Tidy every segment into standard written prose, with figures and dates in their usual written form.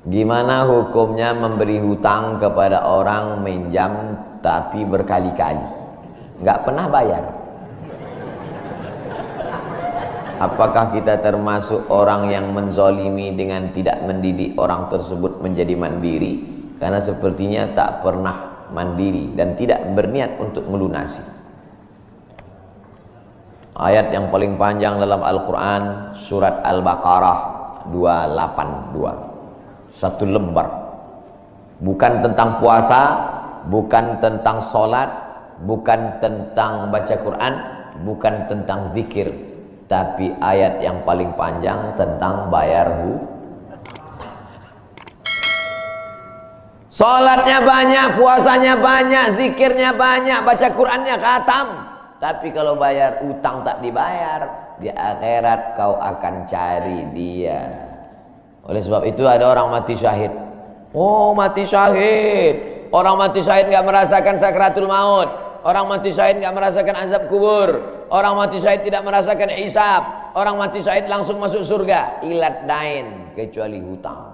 Gimana hukumnya memberi hutang kepada orang minjam tapi berkali-kali nggak pernah bayar? Apakah kita termasuk orang yang menzolimi dengan tidak mendidik orang tersebut menjadi mandiri? Karena sepertinya tak pernah mandiri dan tidak berniat untuk melunasi. Ayat yang paling panjang dalam Al-Quran, surat Al-Baqarah 282. Satu lembar. Bukan tentang puasa, bukan tentang sholat, bukan tentang baca Quran, bukan tentang zikir, tapi ayat yang paling panjang tentang bayar hutang. Sholatnya banyak, puasanya banyak, zikirnya banyak, baca Qurannya khatam, tapi kalau bayar utang tak dibayar, di akhirat kau akan cari dia. Oleh sebab itu ada orang mati syahid. Oh, mati syahid. Orang mati syahid nggak merasakan sakratul maut. Orang mati syahid nggak merasakan azab kubur. Orang mati syahid tidak merasakan hisab. Orang mati syahid langsung masuk surga. Ilat dain, kecuali hutang.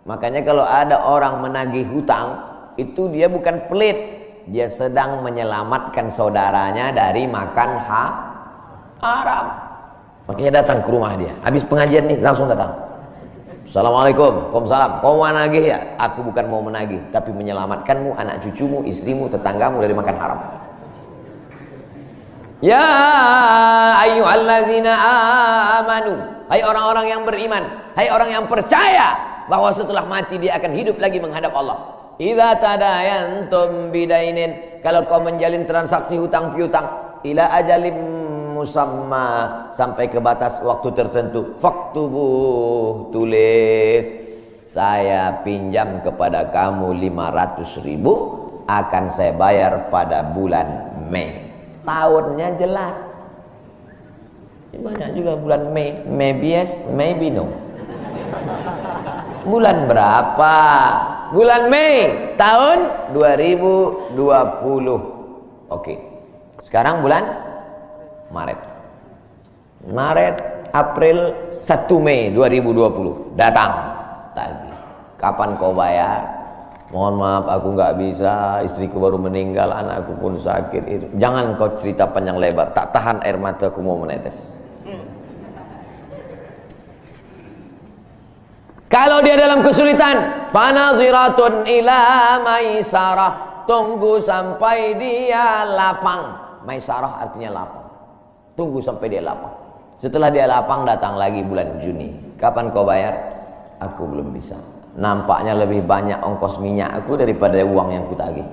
Makanya kalau ada orang menagih hutang, itu dia bukan pelit. Dia sedang menyelamatkan saudaranya dari makan haram. Makanya datang ke rumah dia. Habis pengajian nih langsung datang. Assalamualaikum, waalaikumsalam. Kau mau menagih ya? Aku bukan mau menagih, tapi menyelamatkanmu, anak cucumu, istrimu, tetanggamu dari makan haram. Ya ayyuhalladzina amanu, hai orang-orang yang beriman, hai orang yang percaya bahwa setelah mati dia akan hidup lagi menghadap Allah. Idza tadayantum bidainin, kalau kau menjalin transaksi hutang piutang, ila ajalim musamma, sampai ke batas waktu tertentu, faktubuh, tulis, saya pinjam kepada kamu 500.000, akan saya bayar pada bulan Mei. Tahunnya jelas. Banyak juga bulan Mei. Maybe yes, maybe no. Bulan berapa? Bulan Mei tahun 2020. Oke. Sekarang bulan Maret, April, 1 Mei 2020 datang tagih. Kapan kau bayar? Mohon maaf aku nggak bisa, istriku baru meninggal, anakku pun sakit. Itu jangan kau cerita panjang lebar, tak tahan air mataku mau menetes. Kalau dia dalam kesulitan, fanaziratun ila maisarah, tunggu sampai dia lapang. Maisarah artinya lapang. Tunggu sampai dia lapang. Setelah dia lapang datang lagi bulan Juni. Kapan kau bayar? Aku belum bisa. Nampaknya lebih banyak ongkos minyak aku daripada uang yang kutagih.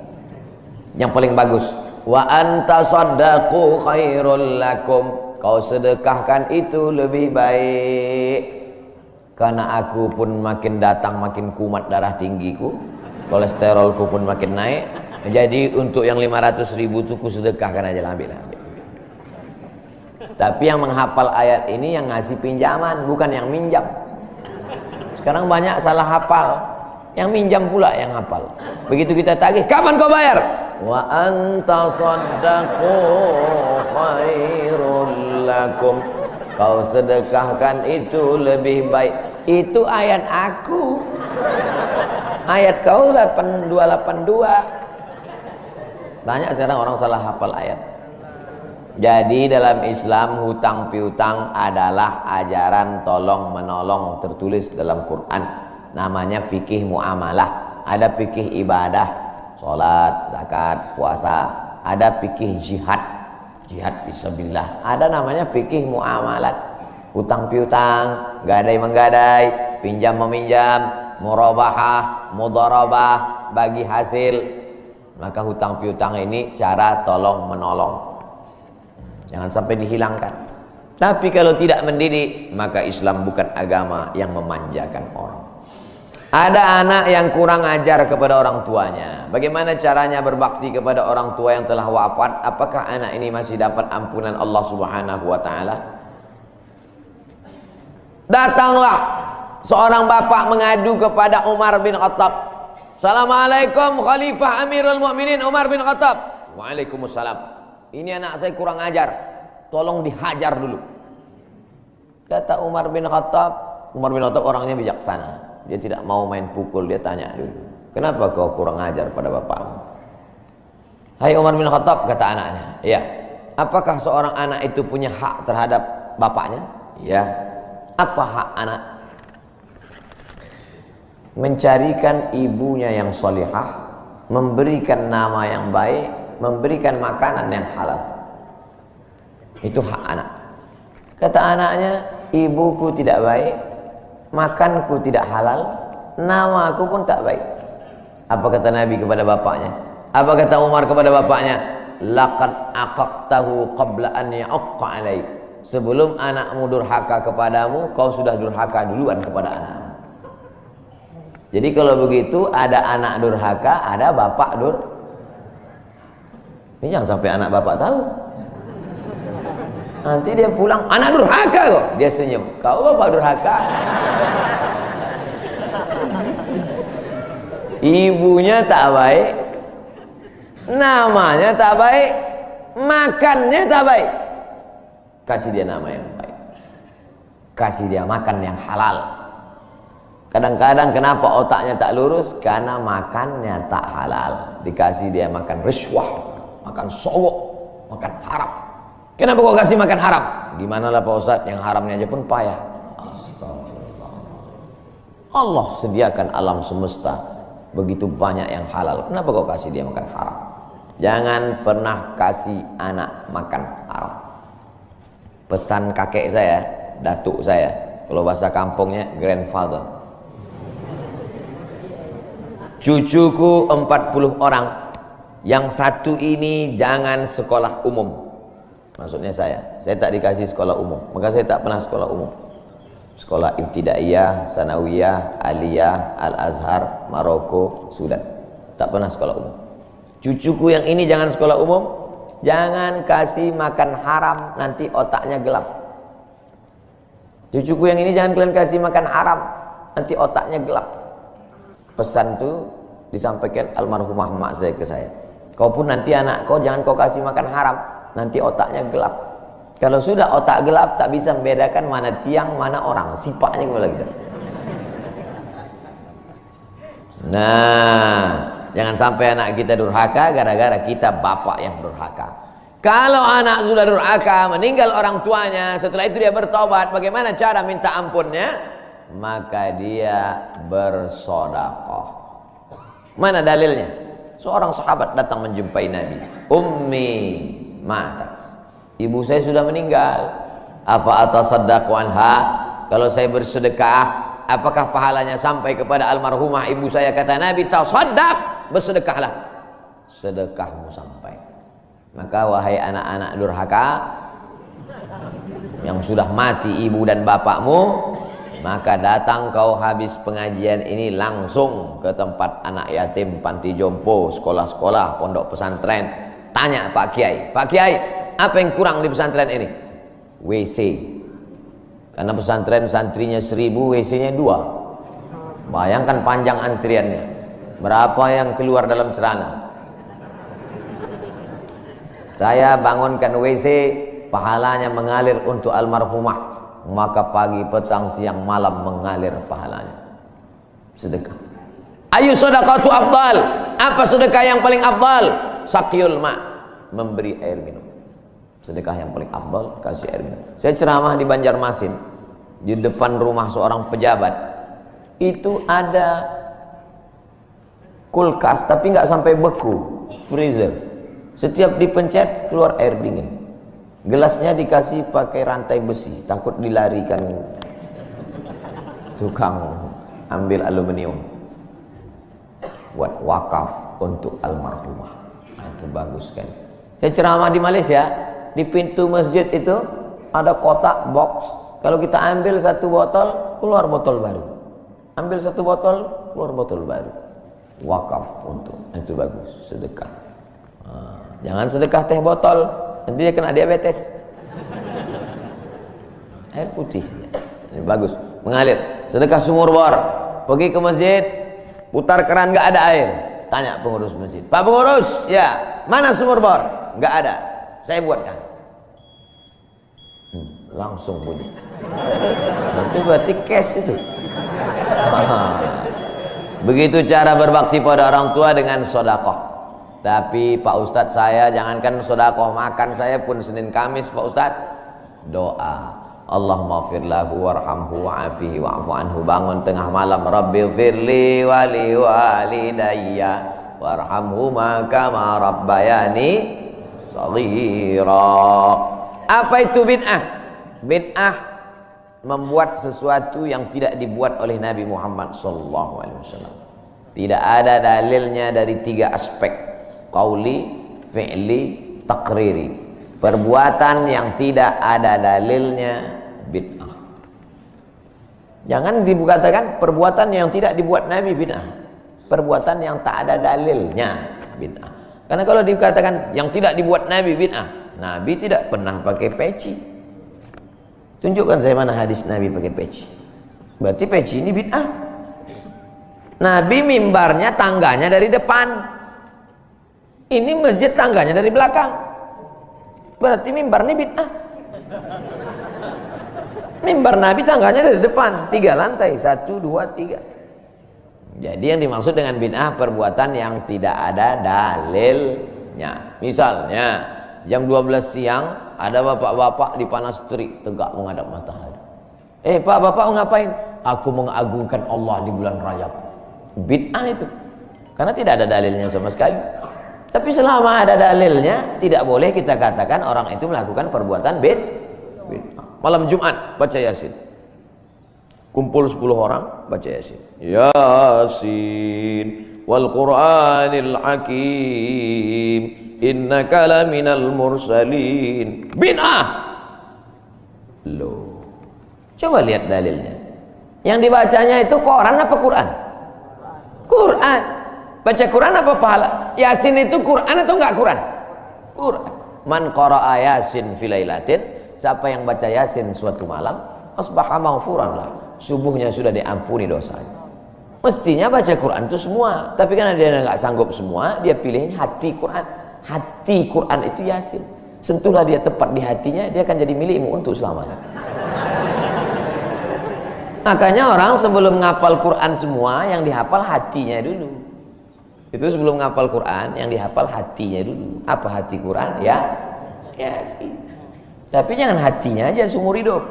Yang paling bagus, wa anta saddaqu khairul lakum, kau sedekahkan itu lebih baik. Karena aku pun makin datang makin kumat darah tinggiku, kolesterolku pun makin naik. Jadi untuk yang 500.000 itu ku sedekahkan aja, ambil. Tapi yang menghafal ayat ini yang ngasih pinjaman, bukan yang minjam. Sekarang banyak salah hafal, yang minjam pula yang hafal. Begitu kita tagih, kapan kau bayar? Wa anta saddaqu khairul lakum, kau sedekahkan itu lebih baik. Itu ayat aku. Ayat kau 8282. Banyak sekarang orang salah hafal ayat. Jadi dalam Islam hutang piutang adalah ajaran tolong menolong tertulis dalam Quran. Namanya fikih muamalah. Ada fikih ibadah, sholat, zakat, puasa. Ada fikih jihad, jihad fisabilillah. Ada namanya fikih muamalat. Hutang piutang, gadai menggadai, pinjam meminjam, murabahah, mudharabah, bagi hasil. Maka hutang piutang ini cara tolong menolong. Jangan sampai dihilangkan. Tapi kalau tidak mendidik, maka Islam bukan agama yang memanjakan orang. Ada anak yang kurang ajar kepada orang tuanya. Bagaimana caranya berbakti kepada orang tua yang telah wafat? Apakah anak ini masih dapat ampunan Allah Subhanahu wa taala? Datanglah seorang bapak mengadu kepada Umar bin Khattab. Assalamualaikum Khalifah Amirul Mukminin Umar bin Khattab. Waalaikumsalam. Ini anak saya kurang ajar, tolong dihajar dulu. Kata Umar bin Khattab orangnya bijaksana. Dia tidak mau main pukul, dia tanya dulu, kenapa kau kurang ajar pada bapakmu? Hai Umar bin Khattab, kata anaknya, ya, apakah seorang anak itu punya hak terhadap bapaknya? Ya. Apa hak anak? Mencarikan ibunya yang solihah, memberikan nama yang baik, memberikan makanan yang halal. Itu hak anak. Kata anaknya, ibuku tidak baik, makanku tidak halal, namaku pun tak baik. Apa kata Nabi kepada bapaknya? Apa kata Umar kepada bapaknya? Laqad aqaqtahu qabla an ya'aqqa alaik. Sebelum anakmu durhaka kepadamu, kau sudah durhaka duluan kepada anakmu. Jadi kalau begitu, ada anak durhaka, ada bapak Ini jangan sampai anak bapak tahu. Nanti dia pulang, anak durhaka kok. Dia senyum, kau bapak durhaka. Ibunya tak baik, namanya tak baik, makannya tak baik. Kasih dia nama yang baik, kasih dia makan yang halal. Kadang-kadang kenapa otaknya tak lurus? Karena makannya tak halal. Dikasih dia makan riswah, makan sogok, makan haram. Kenapa kau kasih makan haram? Gimana lah Pak Ustadz, yang haramnya aja pun payah. Astagfirullah. Allah sediakan alam semesta begitu banyak yang halal. Kenapa kau kasih dia makan haram? Jangan pernah kasih anak makan haram. Pesan kakek saya, datuk saya, kalau bahasa kampungnya grandfather. Cucuku 40 orang, yang satu ini jangan sekolah umum. Maksudnya saya tak dikasih sekolah umum, maka saya tak pernah sekolah umum. Sekolah ibtidaiyah, sanawiyah, aliyah, al-azhar, Maroko, Sudan. Tak pernah sekolah umum. Cucuku yang ini jangan sekolah umum, jangan kasih makan haram, nanti otaknya gelap. Cucuku yang ini jangan kalian kasih makan haram, nanti otaknya gelap. Pesan itu disampaikan almarhumah mak saya ke saya. Kau pun nanti anak kau jangan kau kasih makan haram, nanti otaknya gelap. Kalau sudah otak gelap, tak bisa membedakan mana tiang, mana orang. Sifatnya kepala kita. Nah, jangan sampai anak kita durhaka gara-gara kita bapak yang durhaka. Kalau anak sudah durhaka, meninggal orang tuanya, setelah itu dia bertobat, bagaimana cara minta ampunnya? Maka dia bersedekah. Mana dalilnya? Seorang sahabat datang menjumpai Nabi. Ummi matat. Ibu saya sudah meninggal. Apa atasaddaqu anha? Kalau saya bersedekah, apakah pahalanya sampai kepada almarhumah ibu saya? Kata Nabi, tasaddaq, bersedekahlah. Sedekahmu sampai. Maka wahai anak-anak durhaka yang sudah mati ibu dan bapakmu, maka datang kau habis pengajian ini langsung ke tempat anak yatim, panti jompo, sekolah-sekolah, pondok pesantren. Tanya Pak Kiai, Pak Kiai, apa yang kurang di pesantren ini? WC. Karena pesantren santrinya 1000, WC-nya 2. Bayangkan panjang antriannya. Berapa yang keluar dalam celana? Saya bangunkan WC, pahalanya mengalir untuk almarhumah. Maka pagi, petang, siang, malam mengalir pahalanya. Sedekah. Ayu sedekatu afdal. Apa sedekah yang paling afdal? Sakyul ma, memberi air minum. Sedekah yang paling afdal, kasih air minum. Saya ceramah di Banjarmasin, di depan rumah seorang pejabat. Itu ada kulkas, tapi nggak sampai beku, freezer. Setiap dipencet keluar air dingin. Gelasnya dikasih pakai rantai besi, takut dilarikan tukang ambil aluminium. Buat wakaf untuk almarhumah. Nah, itu bagus kan. Saya ceramah di Malaysia, di pintu masjid itu ada kotak box. Kalau kita ambil satu botol, keluar botol baru. Ambil satu botol, keluar botol baru. Wakaf untuk, itu bagus, sedekah. Nah, jangan sedekah teh botol, nanti dia kena diabetes. Air putih, ini bagus, mengalir. Sedekah sumur bor, pergi ke masjid, putar keran nggak ada air, tanya pengurus masjid, Pak pengurus, ya mana sumur bor? Nggak ada, saya buatkan. Langsung bunyi. Itu berarti cash itu. Begitu cara berbakti pada orang tua dengan sedekah. Tapi Pak Ustadz, saya jangankan sedekah, makan saya pun Senin Kamis Pak Ustadz doa, Allahumma fir lahu warhamhu wa'afihi wa'fu anhu. Bangun tengah malam, Rabbi firli wali walidayya warhamhuma kama rabbayani shaghira. Apa itu bid'ah? Bid'ah membuat sesuatu yang tidak dibuat oleh Nabi Muhammad SAW. Tidak ada dalilnya dari 3 aspek: qauli, fi'li, takriri. Perbuatan yang tidak ada dalilnya bid'ah. Jangan dikatakan perbuatan yang tidak dibuat Nabi bid'ah. Perbuatan yang tak ada dalilnya bid'ah. Karena kalau dikatakan yang tidak dibuat Nabi bid'ah, Nabi tidak pernah pakai peci. Tunjukkan saya mana hadis Nabi pakai peci. Berarti peci ini bid'ah. Nabi mimbarnya tangganya dari depan. Ini masjid tangganya dari belakang. Berarti mimbar ini bid'ah. Mimbar Nabi tangganya dari depan, 3 lantai, 1, 2, 3. Jadi yang dimaksud dengan bid'ah perbuatan yang tidak ada dalilnya. Misalnya jam 12 siang ada bapak-bapak di panas terik tegak menghadap matahari. Pak, bapak mau ngapain? Aku mengagungkan Allah di bulan Rajab. Bid'ah itu, karena tidak ada dalilnya sama sekali. Tapi selama ada dalilnya, tidak boleh kita katakan orang itu melakukan perbuatan bid'ah. Malam Jumat baca Yasin, kumpul 10 orang baca Yasin. Yasin wal Qur'anil Hakim innaka laminal mursalin. Bid'ah. Loh, coba lihat dalilnya. Yang dibacanya itu Quran apa Quran? Quran. Baca Quran apa pahala? Yasin itu Quran atau enggak Quran? Quran. Man qara'a Yasin fi lailatin, siapa yang baca Yasin suatu malam, asbaha maghfuran lah, subuhnya sudah diampuni dosanya. Mestinya baca Quran itu semua, tapi karena dia enggak sanggup semua, dia pilih hati Quran. Hati Quran itu Yasin. Sentuhlah dia tepat di hatinya, dia akan jadi milikmu untuk selamanya. Makanya orang sebelum ngapal Quran semua, yang dihafal hatinya dulu. Itu sebelum ngapal Quran, yang dihafal hatinya dulu. Apa hati Quran? Ya Yasin. Tapi jangan hatinya aja seumur hidup,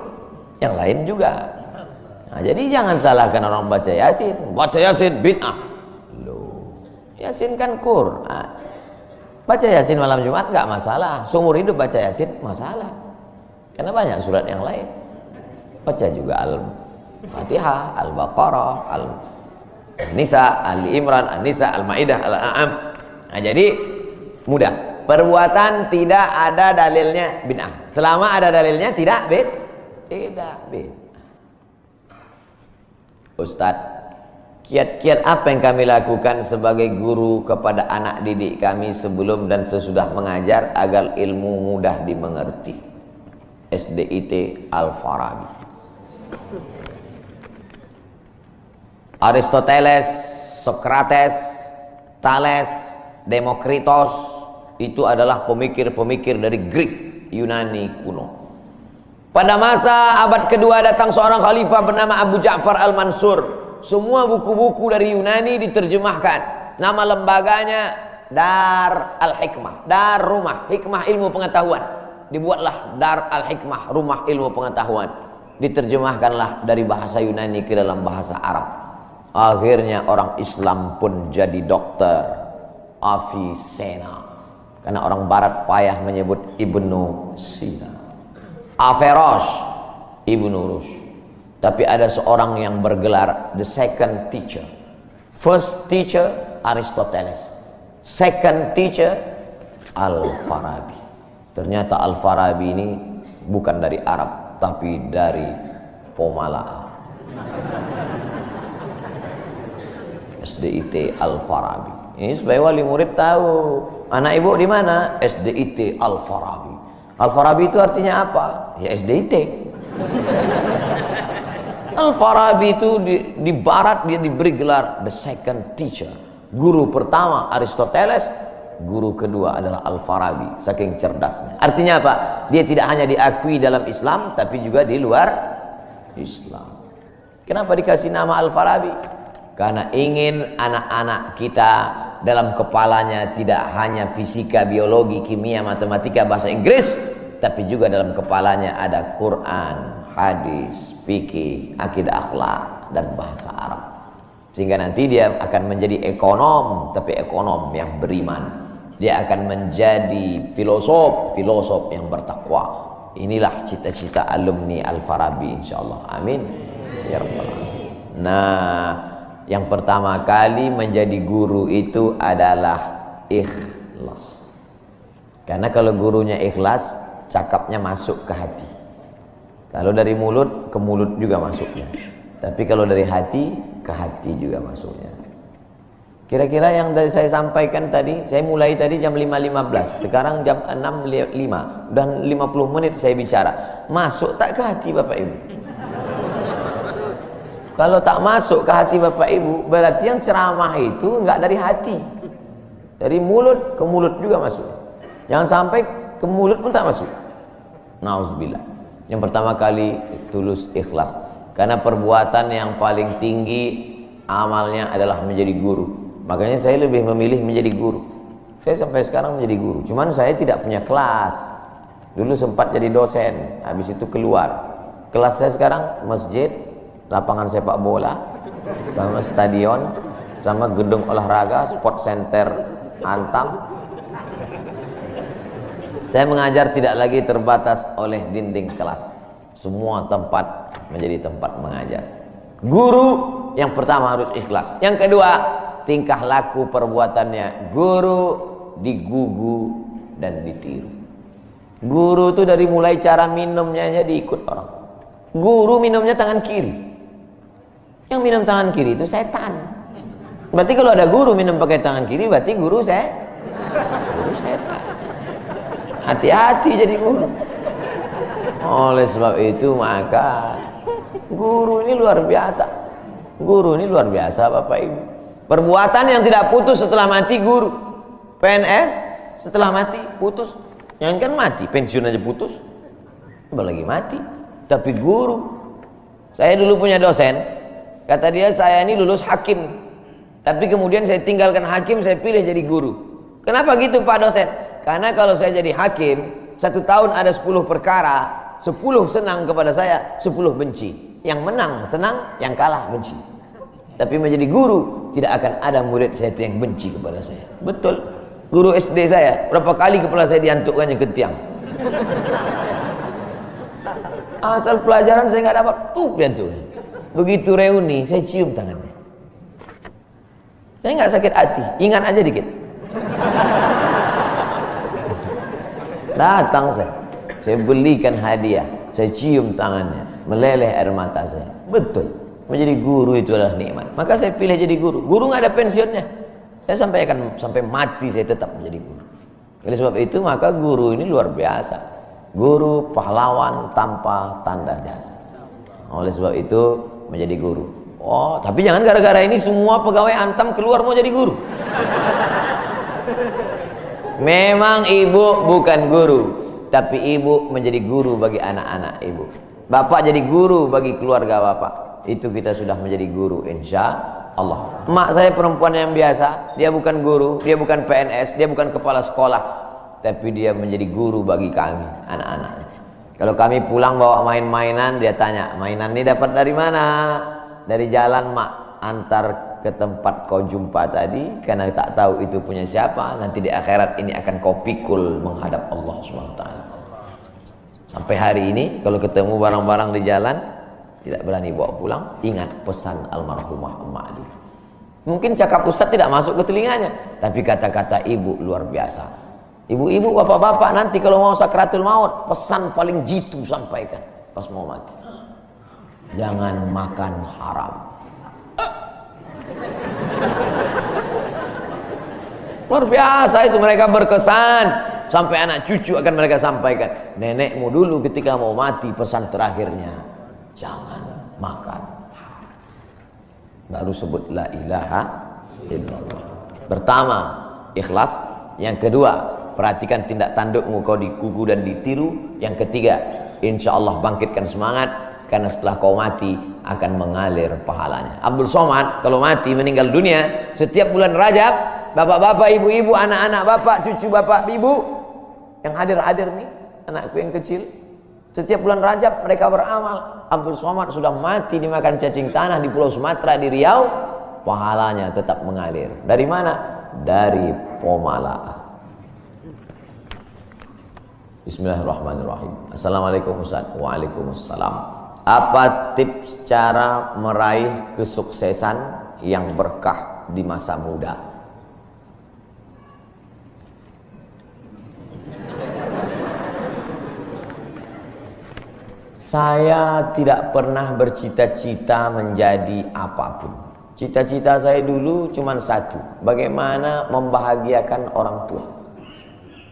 yang lain juga. Nah, jadi jangan salahkan orang baca Yasin. Baca Yasin bid'ah. Loh, Yasin kan Quran. Baca Yasin malam Jumat nggak masalah. Seumur hidup baca Yasin masalah. Karena banyak surat yang lain. Baca juga Al-Fatihah, Al-Baqarah, Al-Nisa, Ali Imran, An-Nisa, Al-Maidah, Al-An'am. Nah, jadi mudah. Perbuatan tidak ada dalilnya bid'ah. Selama ada dalilnya tidak bid'ah. Ustadz, kiat-kiat apa yang kami lakukan sebagai guru kepada anak didik kami sebelum dan sesudah mengajar agar ilmu mudah dimengerti? SDIT Al-Farabi. Aristoteles, Socrates, Thales, Demokritos itu adalah pemikir-pemikir dari Greek, Yunani kuno. Pada masa abad kedua datang seorang khalifah bernama Abu Ja'far Al-Mansur. Semua buku-buku dari Yunani diterjemahkan. Nama lembaganya Dar Al-Hikmah, Dar Rumah Hikmah Ilmu Pengetahuan. Dibuatlah Dar Al-Hikmah, Rumah Ilmu Pengetahuan. Diterjemahkanlah dari bahasa Yunani ke dalam bahasa Arab. Akhirnya orang Islam pun jadi dokter, Avicenna. Karena orang barat payah menyebut Ibnu Sina. Averroes, Ibnu Rushd. Tapi ada seorang yang bergelar the second teacher. First teacher Aristoteles, second teacher Al-Farabi. Ternyata Al-Farabi ini bukan dari Arab, tapi dari Pomalaa. SDIT Al-Farabi. Ini supaya wali murid tahu. Anak ibu di mana? SDIT Al-Farabi. Al-Farabi itu artinya apa? Ya SDIT. Al-Farabi itu di barat dia diberi gelar the second teacher. Guru pertama Aristoteles, guru kedua adalah Al-Farabi, saking cerdasnya. Artinya apa? Dia tidak hanya diakui dalam Islam tapi juga di luar Islam. Kenapa dikasih nama Al-Farabi? Karena ingin anak-anak kita dalam kepalanya tidak hanya fisika, biologi, kimia, matematika, bahasa Inggris, tapi juga dalam kepalanya ada Quran, hadis, fikih, akidah, akhlak, dan bahasa Arab. Sehingga nanti dia akan menjadi ekonom, tapi ekonom yang beriman. Dia akan menjadi filosof yang bertakwa. Inilah cita-cita alumni Al-Farabi insyaallah. Amin ya rabbal alamin. Nah, yang pertama kali menjadi guru itu adalah ikhlas. Karena kalau gurunya ikhlas, cakapnya masuk ke hati. Kalau dari mulut ke mulut juga masuknya. Tapi kalau dari hati ke hati juga masuknya. Kira-kira yang dari saya sampaikan tadi, saya mulai tadi jam 5.15, sekarang jam 6.05, dan 50 menit saya bicara. Masuk tak ke hati Bapak Ibu? Kalau tak masuk ke hati Bapak Ibu, berarti yang ceramah itu enggak dari hati. Dari mulut ke mulut juga masuk. Jangan sampai ke mulut pun tak masuk. Nauzubillah. Yang pertama kali tulus ikhlas. Karena perbuatan yang paling tinggi amalnya adalah menjadi guru. Makanya saya lebih memilih menjadi guru. Saya sampai sekarang menjadi guru. Cuman saya tidak punya kelas. Dulu sempat jadi dosen, habis itu keluar. Kelas saya sekarang masjid, lapangan sepak bola, sama stadion, sama gedung olahraga, sport center Antam. Saya mengajar tidak lagi terbatas oleh dinding kelas. Semua tempat menjadi tempat mengajar. Guru yang pertama harus ikhlas. Yang kedua, tingkah laku perbuatannya. Guru digugu dan ditiru. Guru itu dari mulai cara minumnya aja diikut orang. Guru minumnya tangan kiri. Yang minum tangan kiri itu setan. Berarti kalau ada guru minum pakai tangan kiri, berarti guru setan. Hati-hati jadi guru. Oleh sebab itu maka guru ini luar biasa. Guru ini luar biasa Bapak Ibu. Perbuatan yang tidak putus setelah mati guru. PNS setelah mati putus. Yang kan mati, pensiun aja putus. Apalagi mati. Tapi guru. Saya dulu punya dosen. Kata dia, saya ini lulus hakim. Tapi kemudian saya tinggalkan hakim, saya pilih jadi guru. Kenapa gitu Pak dosen? Karena kalau saya jadi hakim, 1 tahun ada 10 perkara. 10 senang kepada saya, 10 benci. Yang menang senang, yang kalah benci. Tapi menjadi guru, tidak akan ada murid saya yang benci kepada saya. Betul. Guru SD saya, berapa kali kepala saya diantukkannya ke tiang. Asal pelajaran saya nggak dapat, diantukkan. Begitu reuni, saya cium tangannya. Saya nggak sakit hati, ingat aja dikit. Datang saya belikan hadiah, saya cium tangannya, meleleh air mata saya. Betul. Menjadi guru itu adalah nikmat. Maka saya pilih jadi guru. Guru nggak ada pensiunnya. Saya sampai mati saya tetap menjadi guru. Oleh sebab itu maka guru ini luar biasa. Guru pahlawan tanpa tanda jasa. Oleh sebab itu menjadi guru. Oh, tapi jangan gara-gara ini semua pegawai Antam keluar mau jadi guru. Memang ibu bukan guru, tapi ibu menjadi guru bagi anak-anak ibu. Bapak jadi guru bagi keluarga bapak. Itu kita sudah menjadi guru insya Allah. Mak saya perempuan yang biasa, dia bukan guru, dia bukan PNS, dia bukan kepala sekolah, tapi dia menjadi guru bagi kami anak-anak. Kalau kami pulang bawa main-mainan, dia tanya, mainan ini dapat dari mana? Dari jalan mak, antar ke tempat kau jumpa tadi, karena tak tahu itu punya siapa. Nanti di akhirat ini akan kau pikul menghadap Allah SWT. Sampai hari ini kalau ketemu barang-barang di jalan tidak berani bawa pulang, ingat pesan almarhumah emak dia. Mungkin cakap ustaz tidak masuk ke telinganya, tapi kata-kata ibu luar biasa. Ibu-ibu, bapak-bapak, nanti kalau mau sakratul maut, pesan paling jitu sampaikan pas mau mati. Jangan makan haram. Luar biasa itu, mereka berkesan. Sampai anak cucu akan mereka sampaikan. Nenekmu dulu ketika mau mati, pesan terakhirnya, jangan makan haram. Baru sebut la ilaha illallah. Pertama, ikhlas. Yang kedua, perhatikan tindak tandukmu, kau dikugu dan ditiru. Yang ketiga, insya Allah bangkitkan semangat. karena setelah kau mati akan mengalir pahalanya. Abdul Somad kalau mati meninggal dunia, setiap bulan Rajab, bapak-bapak, ibu-ibu, anak-anak bapak, cucu bapak, ibu yang hadir-hadir nih, anakku yang kecil, setiap bulan Rajab mereka beramal. Abdul Somad sudah mati dimakan cacing tanah di Pulau Sumatera di Riau, pahalanya tetap mengalir. Dari mana? Dari Pomala. Bismillahirrahmanirrahim. Assalamualaikum Ustaz. Waalaikumsalam. Apa tips cara meraih kesuksesan yang berkah di masa muda? Saya tidak pernah bercita-cita menjadi apapun. Cita-cita saya dulu cuma satu, bagaimana membahagiakan orang tua.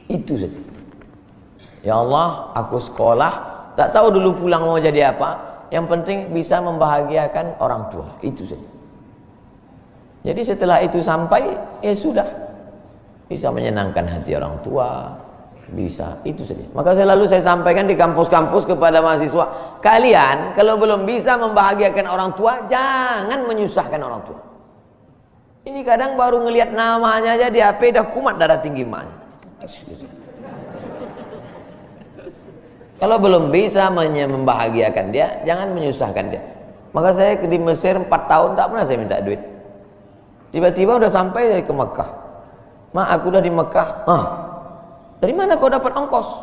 Itu saja. Ya Allah, aku sekolah, tak tahu dulu pulang mau jadi apa, yang penting bisa membahagiakan orang tua. Itu saja. Jadi setelah itu sampai, ya sudah, bisa menyenangkan hati orang tua, bisa, itu saja. Maka saya sampaikan di kampus-kampus kepada mahasiswa, kalian kalau belum bisa membahagiakan orang tua, jangan menyusahkan orang tua. Ini kadang baru ngelihat namanya aja di HP dah kumat darah tinggi emaknya. Kalau belum bisa membahagiakan dia, jangan menyusahkan dia. Maka saya di Mesir 4 tahun tak pernah saya minta duit. Tiba-tiba udah sampai ke Mekah. Mak, aku udah di Mekah. Dari mana kau dapat ongkos?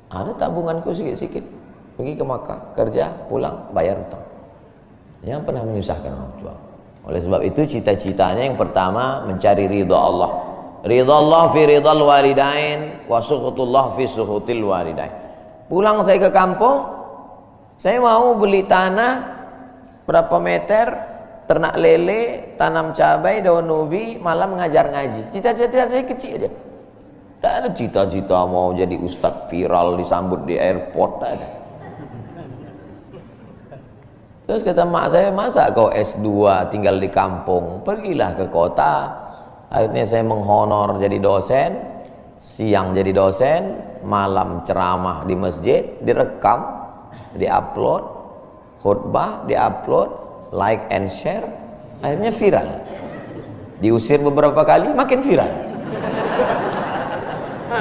Ada tabunganku sikit-sikit. Pergi ke Mekah, kerja, pulang, bayar hutang. Jangan pernah menyusahkan orang tua. Oleh sebab itu cita-citanya yang pertama mencari ridha Allah. Ridha Allah fi ridhal walidain wa sukhutullah fi sukhutil walidain. Pulang saya ke kampung, saya mau beli tanah berapa meter, ternak lele, tanam cabai, daun ubi, malam ngajar ngaji. Cita-cita saya kecil aja. Tak ada cita-cita mau jadi ustadz viral disambut di airport, tak ada. Terus kata mak saya, masa kau S2 tinggal di kampung, pergilah ke kota. Akhirnya saya menghonor jadi dosen, siang jadi dosen, malam ceramah di masjid, direkam, diupload, khutbah diupload, like and share, akhirnya viral. Diusir beberapa kali, makin viral.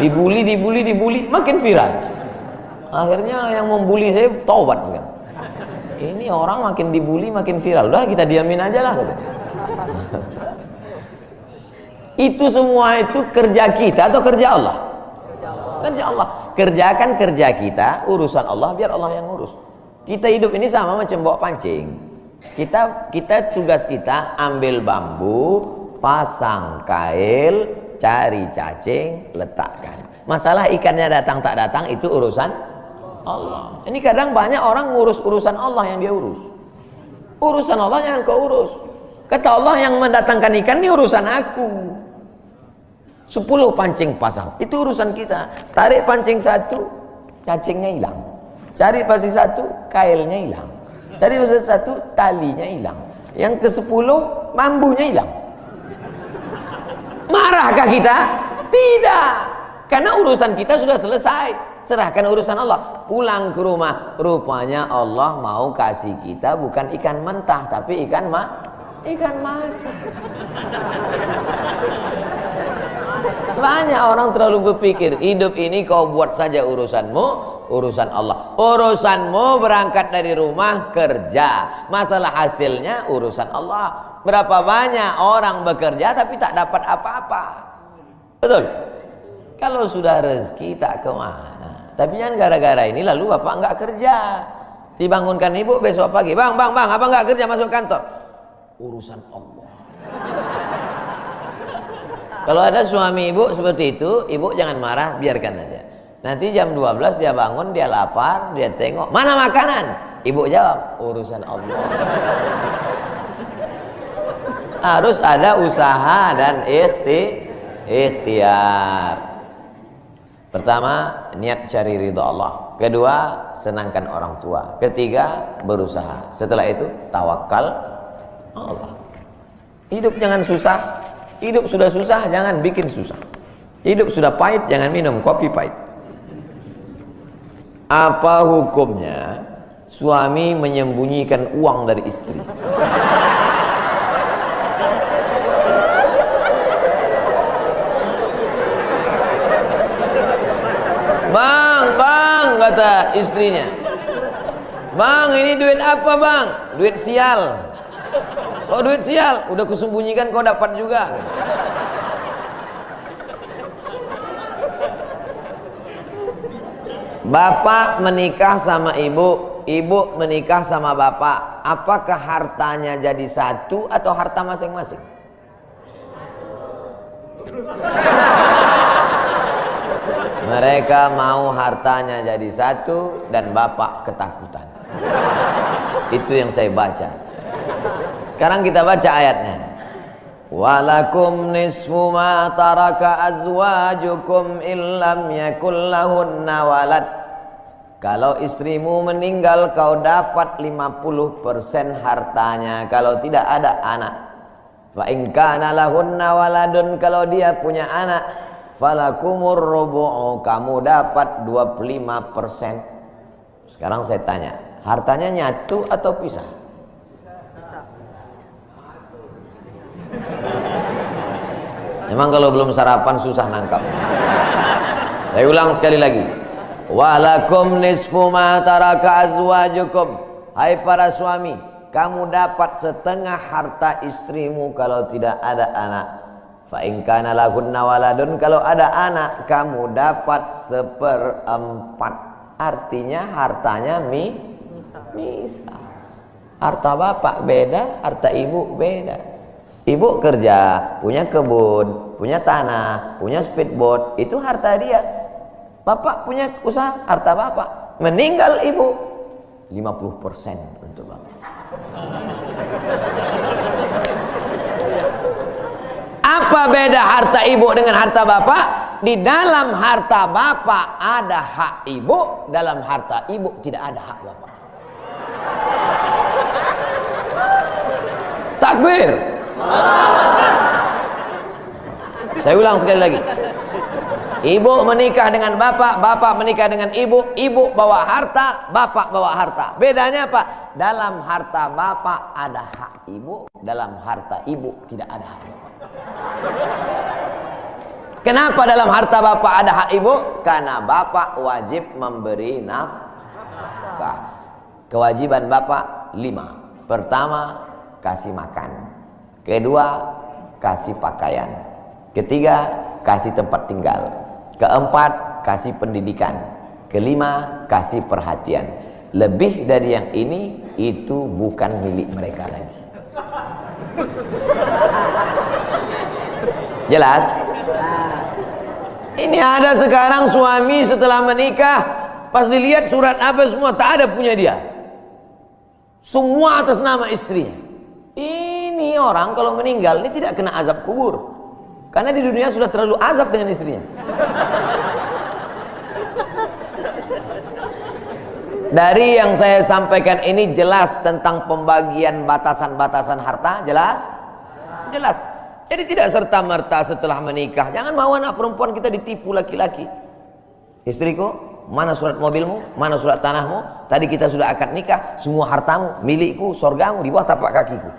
Dibully, makin viral. Akhirnya yang membuli saya taubat sekarang. Ini orang makin dibully, makin viral. Udah kita diamin aja lah. Itu semua itu kerja kita atau kerja Allah? Kerja Allah. Kerjakan kerja kita, urusan Allah, biar Allah yang urus. Kita hidup ini sama macam bawa pancing. Kita tugas kita ambil bambu, pasang kail, cari cacing, letakkan. Masalah ikannya datang tak datang itu urusan Allah. Ini kadang banyak orang ngurus urusan Allah yang dia urus. Urusan Allah jangan kau urus. Kata Allah, yang mendatangkan ikan ini urusan aku. 10 pancing pasang, itu urusan kita. Tarik pancing 1, cacingnya hilang. Cari pancing 1, kailnya hilang. Cari pancing 1, talinya hilang. Yang ke-10, bambunya hilang. Marahkah kita? Tidak. Karena urusan kita sudah selesai. Serahkan urusan Allah. Pulang ke rumah, rupanya Allah mau kasih kita bukan ikan mentah, tapi ikan masak. Banyak orang terlalu berpikir hidup ini kau buat saja urusanmu, urusan Allah. Urusanmu berangkat dari rumah kerja, masalah hasilnya urusan Allah. Berapa banyak orang bekerja tapi tak dapat apa-apa. Betul? Kalau sudah rezeki tak kemana. Tapi jangan gara-gara ini lalu bapak enggak kerja. Dibangunkan ibu besok pagi, bang, apa enggak kerja masuk kantor? Urusan Allah. Kalau ada suami ibu seperti itu, ibu jangan marah, biarkan aja. Nanti jam 12 dia bangun, dia lapar, dia tengok, mana makanan? Ibu jawab, urusan Allah. Harus ada usaha dan ikhtiar. Pertama, niat cari ridha Allah. Kedua, senangkan orang tua. Ketiga, berusaha. Setelah itu, tawakal Allah. Hidup jangan susah. Hidup sudah susah, jangan bikin susah. Hidup sudah pahit, jangan minum kopi pahit. Apa hukumnya Suami menyembunyikan uang dari istri. Bang, kata istrinya. Bang, ini duit apa bang? Duit sial. Oh duit sial, udah kusembunyikan kau dapat juga. Bapak menikah sama ibu, ibu menikah sama bapak. Apakah hartanya jadi satu atau harta masing-masing? Mereka mau hartanya jadi satu dan bapak ketakutan. Itu yang saya baca. Sekarang kita baca ayatnya. Walakum nisfu ma taraka azwajukum illam yakul lahunna walad. Kalau istrimu meninggal kau dapat 50% hartanya kalau tidak ada anak. Fa in kana lahunna waladun, kalau dia punya anak, falakumur rubu'u, kamu dapat 25%. Sekarang saya tanya, hartanya nyatu atau pisah? Memang kalau belum sarapan susah nangkap. Saya ulang sekali lagi. Walakum nisfu ma taraka azwajukum. Hai para suami, kamu dapat setengah harta istrimu kalau tidak ada anak. Fa in kana lahunna waladun, kalau ada anak kamu dapat 1/4. Artinya hartanya misal. Harta bapak beda, harta ibu beda. Ibu kerja, punya kebun, punya tanah, punya speedboat, itu harta dia. Bapak punya usaha, harta bapak. Meninggal ibu, 50% untuk bapak. Apa beda harta ibu dengan harta bapak? Di dalam harta bapak ada hak ibu, dalam harta ibu tidak ada hak bapak. Takbir. Saya ulang sekali lagi. Ibu menikah dengan bapak, bapak menikah dengan ibu, ibu bawa harta, bapak bawa harta. Bedanya apa? Dalam harta bapak ada hak ibu, dalam harta ibu tidak ada hak bapak. Kenapa dalam harta bapak ada hak ibu? Karena bapak wajib memberi nafkah. Kewajiban bapak 5. Pertama, kasih makan. Kedua, kasih pakaian. Ketiga, kasih tempat tinggal. Keempat, kasih pendidikan. Kelima, kasih perhatian. Lebih dari yang ini, itu bukan milik mereka lagi. Jelas? Ini ada sekarang suami setelah menikah, pas dilihat surat apa semua, tak ada punya dia. Semua atas nama istrinya. Ini orang kalau meninggal, ini tidak kena azab kubur. Karena di dunia sudah terlalu azab dengan istrinya. Dari yang saya sampaikan ini jelas tentang pembagian batasan-batasan harta, jelas? Jelas. Jadi tidak serta-merta setelah menikah, jangan mau anak perempuan kita ditipu laki-laki. Istriku, mana surat mobilmu, mana surat tanahmu, tadi kita sudah akad nikah, semua hartamu, milikku, sorgamu, di bawah tapak kakiku.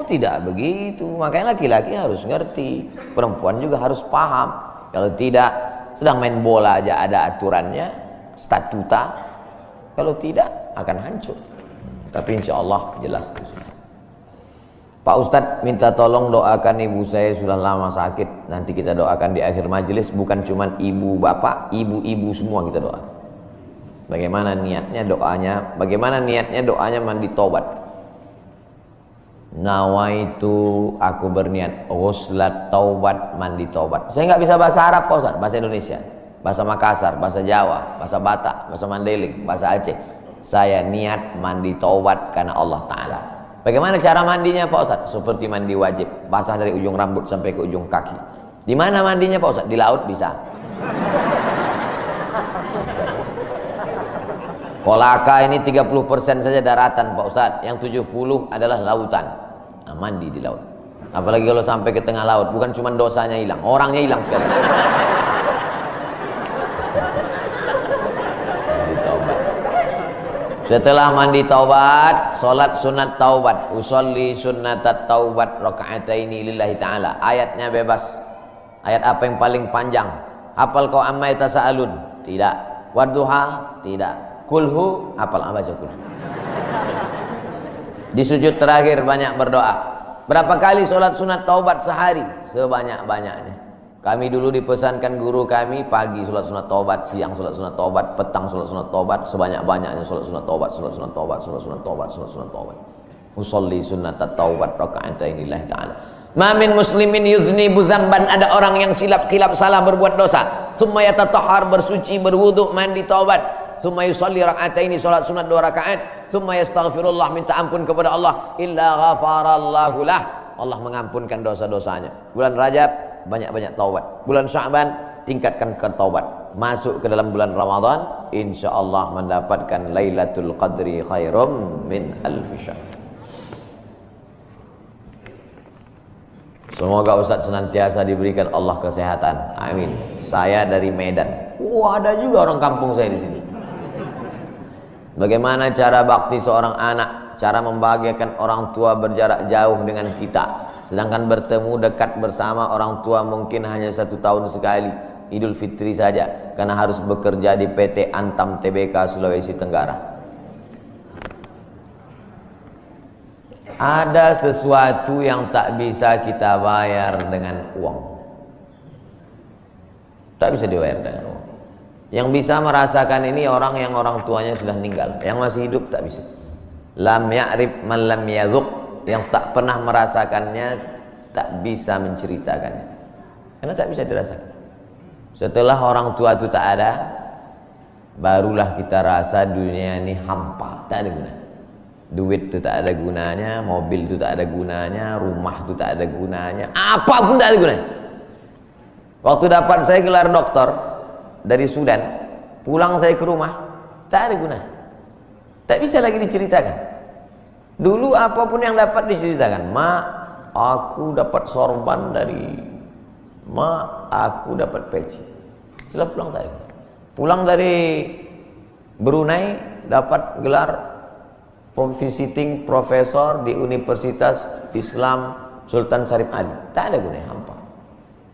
Tidak begitu. Makanya laki-laki harus ngerti, perempuan juga harus paham. Kalau tidak, sedang main bola aja ada aturannya, statuta. Kalau tidak akan hancur. Tapi insya Allah jelas itu. Pak Ustadz minta tolong doakan ibu saya, sudah lama sakit. Nanti kita doakan di akhir majelis. Bukan cuma ibu bapak, ibu-ibu semua kita doakan. Bagaimana niatnya doanya? Bagaimana niatnya doanya mandi tobat? Nawaitu, aku berniat ghuslat taubat, mandi taubat. Saya nggak bisa bahasa Arab Pak Ustaz, bahasa Indonesia, bahasa Makassar, bahasa Jawa, bahasa Batak, bahasa Mandailing, bahasa Aceh. Saya niat mandi taubat karena Allah Ta'ala. Bagaimana cara mandinya Pak Ustaz? Seperti mandi wajib, basah dari ujung rambut sampai ke ujung kaki. Di mana mandinya Pak Ustaz? Di laut bisa. Kolaka ini 30% saja daratan Pak Ustaz, yang 70 adalah lautan. Nah, mandi di laut. Apalagi kalau sampai ke tengah laut, bukan cuma dosanya hilang, orangnya hilang sekali. Setelah mandi taubat, salat sunat taubat, usolli sunnatat taubat rakaataini lillahi ta'ala. Ayatnya bebas. Ayat apa yang paling panjang? Hafal kau amma yatasaalun? Tidak. Wadduha? Tidak. Kulhu? Hafal baca kulhu. Di sujud terakhir banyak berdoa. Berapa kali salat sunat taubat sehari? Sebanyak-banyaknya. Kami dulu dipesankan guru kami, pagi salat sunat taubat, siang salat sunat taubat, petang salat sunat taubat, sebanyak-banyaknya salat sunat taubat, salat sunat taubat, salat sunat taubat, salat sunat taubat. Usolli sunnatat taubat raka'ataini lillahi ta'ala. Ma min muslimin yuznibu dzamban, ada orang yang silap salah berbuat dosa. Summa yatatahhar, bersuci, berwudu, mandi taubat. Summa yusolli raka'ataini, salat sunat 2 rakaat. Summa yastaghfirullah, minta ampun kepada Allah. Illa ghafarallahu lah, Allah mengampunkan dosa-dosanya. Bulan Rajab banyak-banyak taubat. Bulan Sya'ban tingkatkan ke taubat. Masuk ke dalam bulan Ramadan, insyaallah mendapatkan Lailatul Qadri khairum min alfi syahr. Semoga Ustaz senantiasa diberikan Allah kesehatan. Amin. Saya dari Medan. Ada juga orang kampung saya di sini. Bagaimana cara bakti seorang anak? Cara membahagiakan orang tua berjarak jauh dengan kita. Sedangkan bertemu dekat bersama orang tua mungkin hanya 1 tahun sekali, Idul Fitri saja, karena harus bekerja di PT Antam Tbk Sulawesi Tenggara. Ada sesuatu yang tak bisa kita bayar dengan uang. Tak bisa dibayar dengan uang. Yang bisa merasakan ini orang yang orang tuanya sudah meninggal. Yang masih hidup tak bisa. Lam ya'rif man lam yadhuq, yang tak pernah merasakannya tak bisa menceritakannya, karena tak bisa dirasakan. Setelah orang tua itu tak ada, barulah kita rasa dunia ini hampa, tak ada guna. Duit itu tak ada gunanya, mobil itu tak ada gunanya, rumah itu tak ada gunanya, apapun tak ada gunanya. Waktu dapat saya gelar doktor dari Sudan, pulang saya ke rumah, tak ada gunanya, tak bisa lagi diceritakan. Dulu apapun yang dapat diceritakan, mak, aku dapat sorban dari mak, aku dapat peci. Setelah pulang tadi, pulang dari Brunei dapat gelar visiting profesor di Universitas Islam Sultan Syarif Ali. Tak ada gunanya, hampa.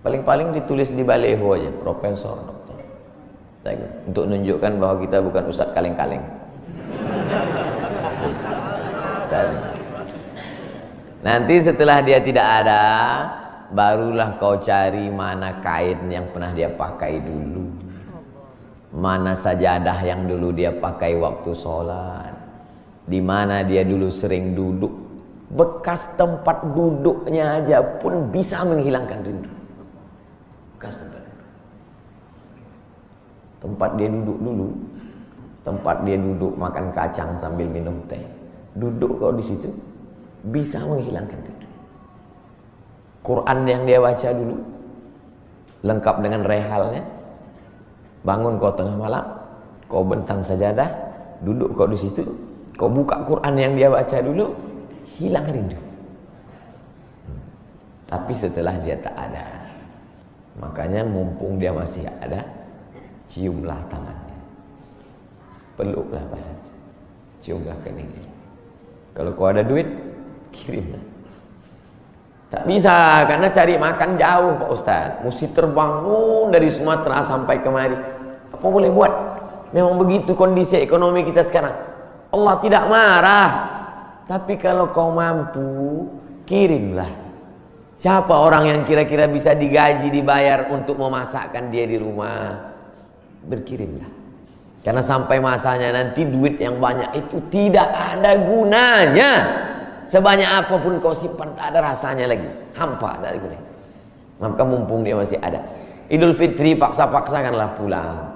Paling-paling ditulis di baleho aja, profesor, doktor. Untuk menunjukkan bahwa kita bukan ustadz kaleng-kaleng. Nanti setelah dia tidak ada, barulah kau cari mana kain yang pernah dia pakai dulu, mana sajadah yang dulu dia pakai waktu sholat, di mana dia dulu sering duduk. Bekas tempat duduknya aja pun bisa menghilangkan rindu. Bekas tempat dia duduk dulu, tempat dia duduk makan kacang sambil minum teh. Duduk kau di situ bisa menghilangkan rindu. Quran yang dia baca dulu lengkap dengan rehalnya. Bangun kau tengah malam, kau bentang sajadah, duduk kau di situ, kau buka Quran yang dia baca dulu, hilang rindu. Tapi setelah dia tak ada, makanya mumpung dia masih ada, ciumlah tangannya, peluklah badannya, ciumlah keningnya. Kalau kau ada duit, kirimlah. Tak bisa, karena cari makan jauh Pak Ustaz. Mesti terbang dari Sumatera sampai kemari. Apa boleh buat? Memang begitu kondisi ekonomi kita sekarang. Allah tidak marah. Tapi kalau kau mampu, kirimlah. Siapa orang yang kira-kira bisa digaji, dibayar untuk memasakkan dia di rumah? Berkirimlah. Karena sampai masanya nanti duit yang banyak itu tidak ada gunanya. Sebanyak apapun kau simpan tak ada rasanya lagi. Hampa, tak ada gunanya. Maka mumpung dia masih ada. Idul Fitri paksa-paksakanlah pulang.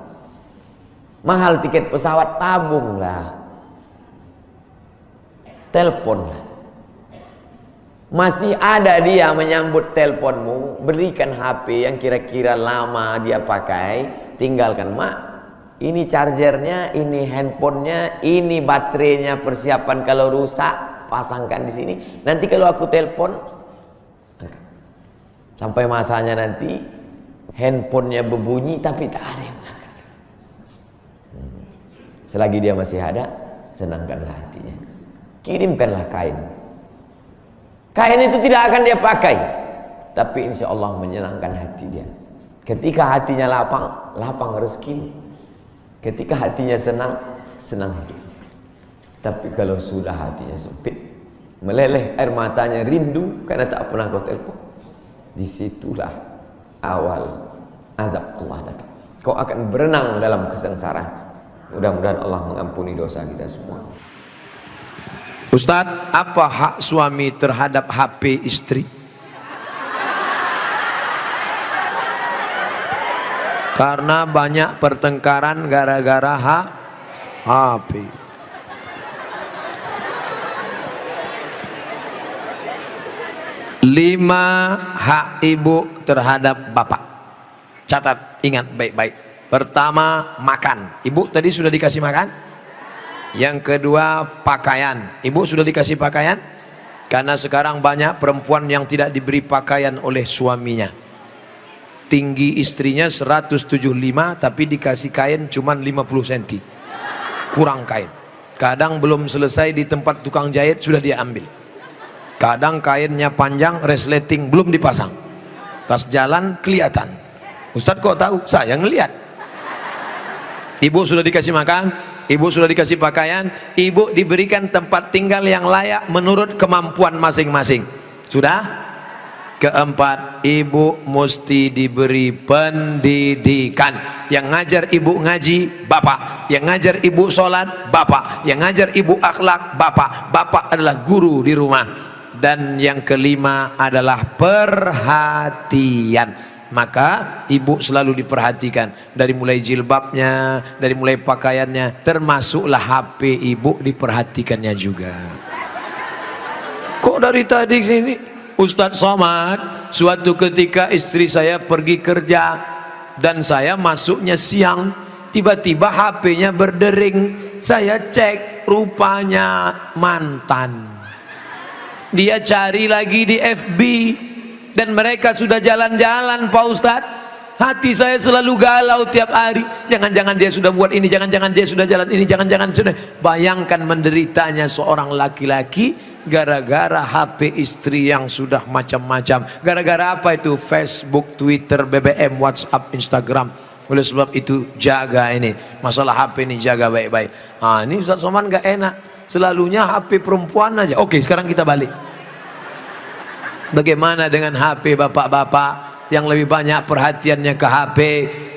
Mahal tiket pesawat, tabunglah. Teleponlah. Masih ada dia menyambut teleponmu, berikan HP yang kira-kira lama dia pakai, tinggalkan. Mak, ini chargernya, ini handphonenya, ini baterainya, persiapan kalau rusak, pasangkan di sini. Nanti kalau aku telepon, sampai masanya nanti handphonenya berbunyi tapi tak ada yang angkat. Selagi dia masih ada, senangkanlah hatinya. Kirimkanlah kain. Kain itu tidak akan dia pakai, tapi insya Allah menyenangkan hati dia. Ketika hatinya lapang, lapang rezeki. Ketika hatinya senang, senang hidup. Tapi kalau sudah hatinya sempit, meleleh air matanya rindu karena tak pernah kau telepon, disitulah awal azab Allah datang. Kau akan berenang dalam kesengsaraan. Mudah-mudahan Allah mengampuni dosa kita semua. Ustadz, apa hak suami terhadap HP istri? Karena banyak pertengkaran gara-gara HP. Lima hak ibu terhadap bapak. Catat, ingat baik-baik. Pertama, makan. Ibu tadi sudah dikasih makan? Yang kedua, pakaian. Ibu sudah dikasih pakaian? Karena sekarang banyak perempuan yang tidak diberi pakaian oleh suaminya. Tinggi istrinya 175, tapi dikasih kain cuma 50 cm. Kurang kain. Kadang belum selesai di tempat tukang jahit sudah dia ambil. Kadang kainnya panjang, resleting belum dipasang. Pas jalan kelihatan. Ustadz kok tahu? Saya ngelihat. Ibu sudah dikasih makan, ibu sudah dikasih pakaian, ibu diberikan tempat tinggal yang layak menurut kemampuan masing-masing. Sudah? Keempat, ibu mesti diberi pendidikan. Yang ngajar ibu ngaji, bapak. Yang ngajar ibu sholat, bapak. Yang ngajar ibu akhlak, bapak. Bapak adalah guru di rumah. Dan yang kelima adalah perhatian. Maka ibu selalu diperhatikan, dari mulai jilbabnya, dari mulai pakaiannya, termasuklah HP ibu diperhatikannya juga. Kok dari tadi sini Ustadz Somad, suatu ketika istri saya pergi kerja dan saya masuknya siang, tiba-tiba HP-nya berdering. Saya cek, rupanya mantan. Dia cari lagi di FB dan mereka sudah jalan-jalan, Pak Ustadz. Hati saya selalu galau tiap hari. Jangan-jangan dia sudah buat ini, jangan-jangan dia sudah jalan ini, jangan-jangan sudah. Bayangkan menderitanya seorang laki-laki gara-gara HP istri yang sudah macam-macam. Gara-gara apa itu? Facebook, Twitter, BBM, WhatsApp, Instagram. Oleh sebab itu jaga ini masalah HP ini, jaga baik-baik. Ah, ini Ustadz Somad gak enak. Selalunya HP perempuan aja. Oke, sekarang kita balik. Bagaimana dengan HP bapak-bapak yang lebih banyak perhatiannya ke HP,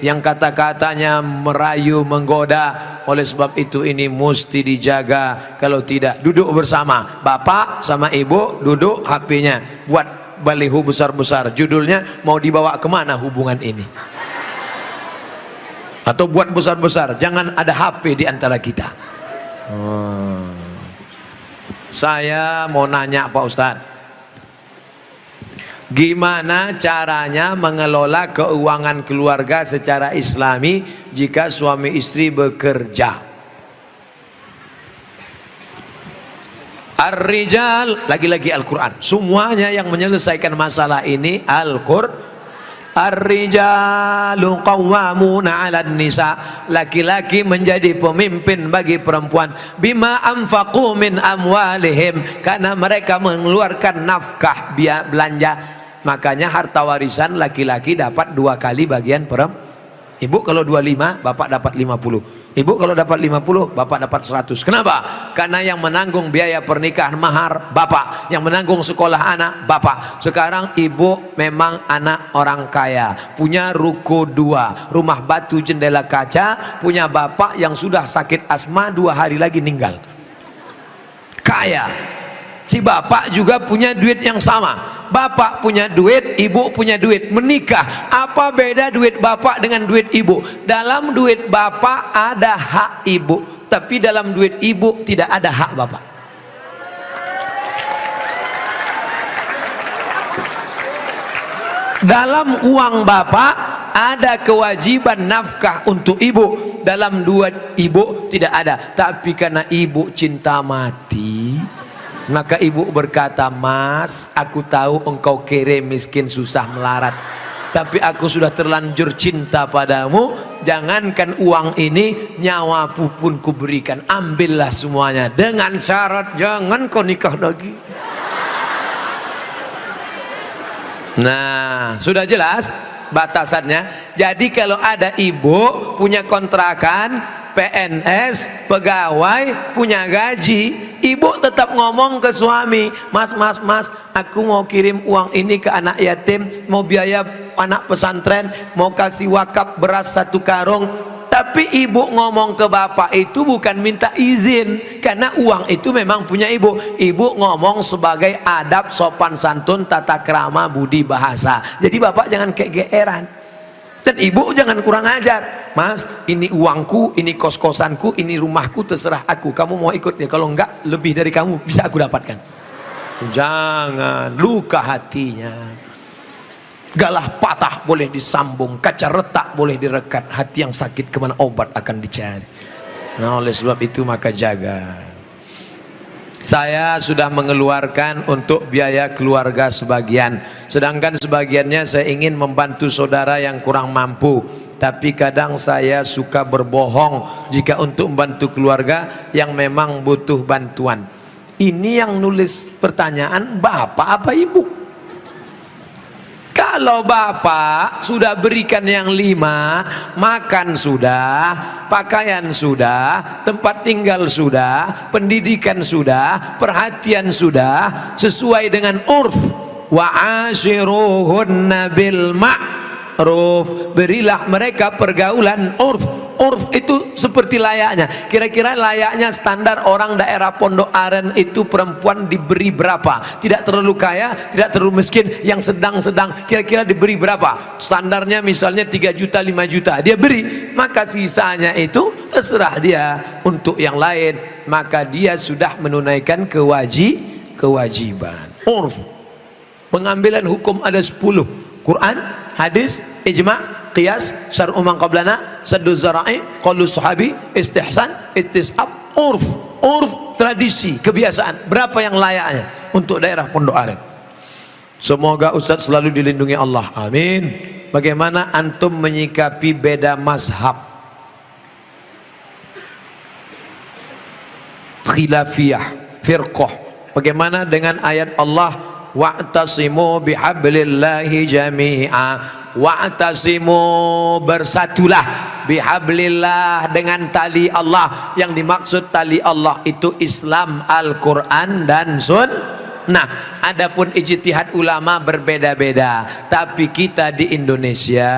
yang kata-katanya merayu, menggoda? Oleh sebab itu ini mesti dijaga. Kalau tidak, duduk bersama, bapak sama ibu duduk, HP-nya buat baliho besar-besar, judulnya mau dibawa kemana hubungan ini, atau buat besar-besar, jangan ada HP di antara kita. Saya mau nanya Pak Ustadz, gimana caranya mengelola keuangan keluarga secara islami jika suami istri bekerja? Ar-rijal, lagi-lagi Al-Quran. Semuanya yang menyelesaikan masalah ini Al-Quran. Ar-rijalu qawwamuna 'alan nisa, laki-laki menjadi pemimpin bagi perempuan. Bima anfaqu min amwalihim, karena mereka mengeluarkan nafkah biaya belanja. Makanya harta warisan laki-laki dapat 2 kali bagian perempuan. Ibu kalau 25, bapak dapat 50. Ibu kalau dapat 50, bapak dapat 100. Kenapa? Karena yang menanggung biaya pernikahan mahar bapak, yang menanggung sekolah anak bapak. Sekarang ibu memang anak orang kaya, punya ruko 2, rumah batu jendela kaca, punya bapak yang sudah sakit asma 2 hari lagi meninggal. Kaya. Si bapak juga punya duit yang sama. Bapak punya duit, ibu punya duit, menikah. Apa beda duit bapak dengan duit ibu? Dalam duit bapak ada hak ibu, tapi dalam duit ibu tidak ada hak bapak. Dalam uang bapak ada kewajiban nafkah untuk ibu, dalam duit ibu tidak ada. Tapi karena ibu cinta mati, maka ibu berkata, "Mas, aku tahu engkau kere, miskin, susah melarat. tapi aku sudah terlanjur cinta padamu. Jangankan uang ini, nyawaku pun kuberikan. Ambillah semuanya, dengan syarat jangan kau nikah lagi. Nah, sudah jelas batasannya. Jadi kalau ada ibu punya kontrakan, PNS, pegawai, punya gaji, ibu tetap ngomong ke suami, mas, aku mau kirim uang ini ke anak yatim, mau biaya anak pesantren, mau kasih wakaf beras 1 karung. Tapi ibu ngomong ke bapak itu bukan minta izin, karena uang itu memang punya ibu. Ibu ngomong sebagai adab, sopan santun, tata krama, budi bahasa. Jadi bapak jangan kegeeran. Dan ibu jangan kurang ajar. Mas, ini uangku, ini kos-kosanku, ini rumahku, terserah aku. Kamu mau ikut ya, kalau enggak lebih dari kamu bisa aku dapatkan. Jangan, luka hatinya. Galah patah boleh disambung, kaca retak boleh direkat, hati yang sakit kemana obat akan dicari. Nah, oleh sebab itu maka jaga. Saya sudah mengeluarkan untuk biaya keluarga sebagian, sedangkan sebagiannya saya ingin membantu saudara yang kurang mampu. Tapi kadang saya suka berbohong jika untuk membantu keluarga yang memang butuh bantuan. Ini yang nulis pertanyaan bapak apa ibu? Kalau bapak sudah berikan yang 5, makan sudah, pakaian sudah, tempat tinggal sudah, pendidikan sudah, perhatian sudah, sesuai dengan urf, wa ashiruhunna bil ma'ruf, berilah mereka pergaulan urf. Urf itu seperti layaknya. Kira-kira layaknya standar orang daerah Pondok Aren itu perempuan diberi berapa? Tidak terlalu kaya, tidak terlalu miskin, yang sedang-sedang. Kira-kira diberi berapa? Standarnya misalnya 3 juta, 5 juta. Dia beri, maka sisanya itu terserah dia untuk yang lain. Maka dia sudah menunaikan kewajiban. Urf. Pengambilan hukum ada 10. Quran, hadis, ijma', qiyas, syar'u man qablana, saddu zara'i, qaulu sahabi, istihsan, istisab, urf. Urf, tradisi, kebiasaan. Berapa yang layaknya untuk daerah Pondok Aren? Semoga Ustaz selalu dilindungi Allah, amin. Bagaimana antum menyikapi beda mazhab, khilafiyah, firqah? Bagaimana dengan ayat Allah, wa'tasimu bihablillahi jami'a, wa'tasimu, bersatulah, bihablillah, dengan tali Allah. Yang dimaksud tali Allah itu Islam, Al-Quran dan Sunnah. Adapun ijtihad ulama berbeda-beda, tapi kita di Indonesia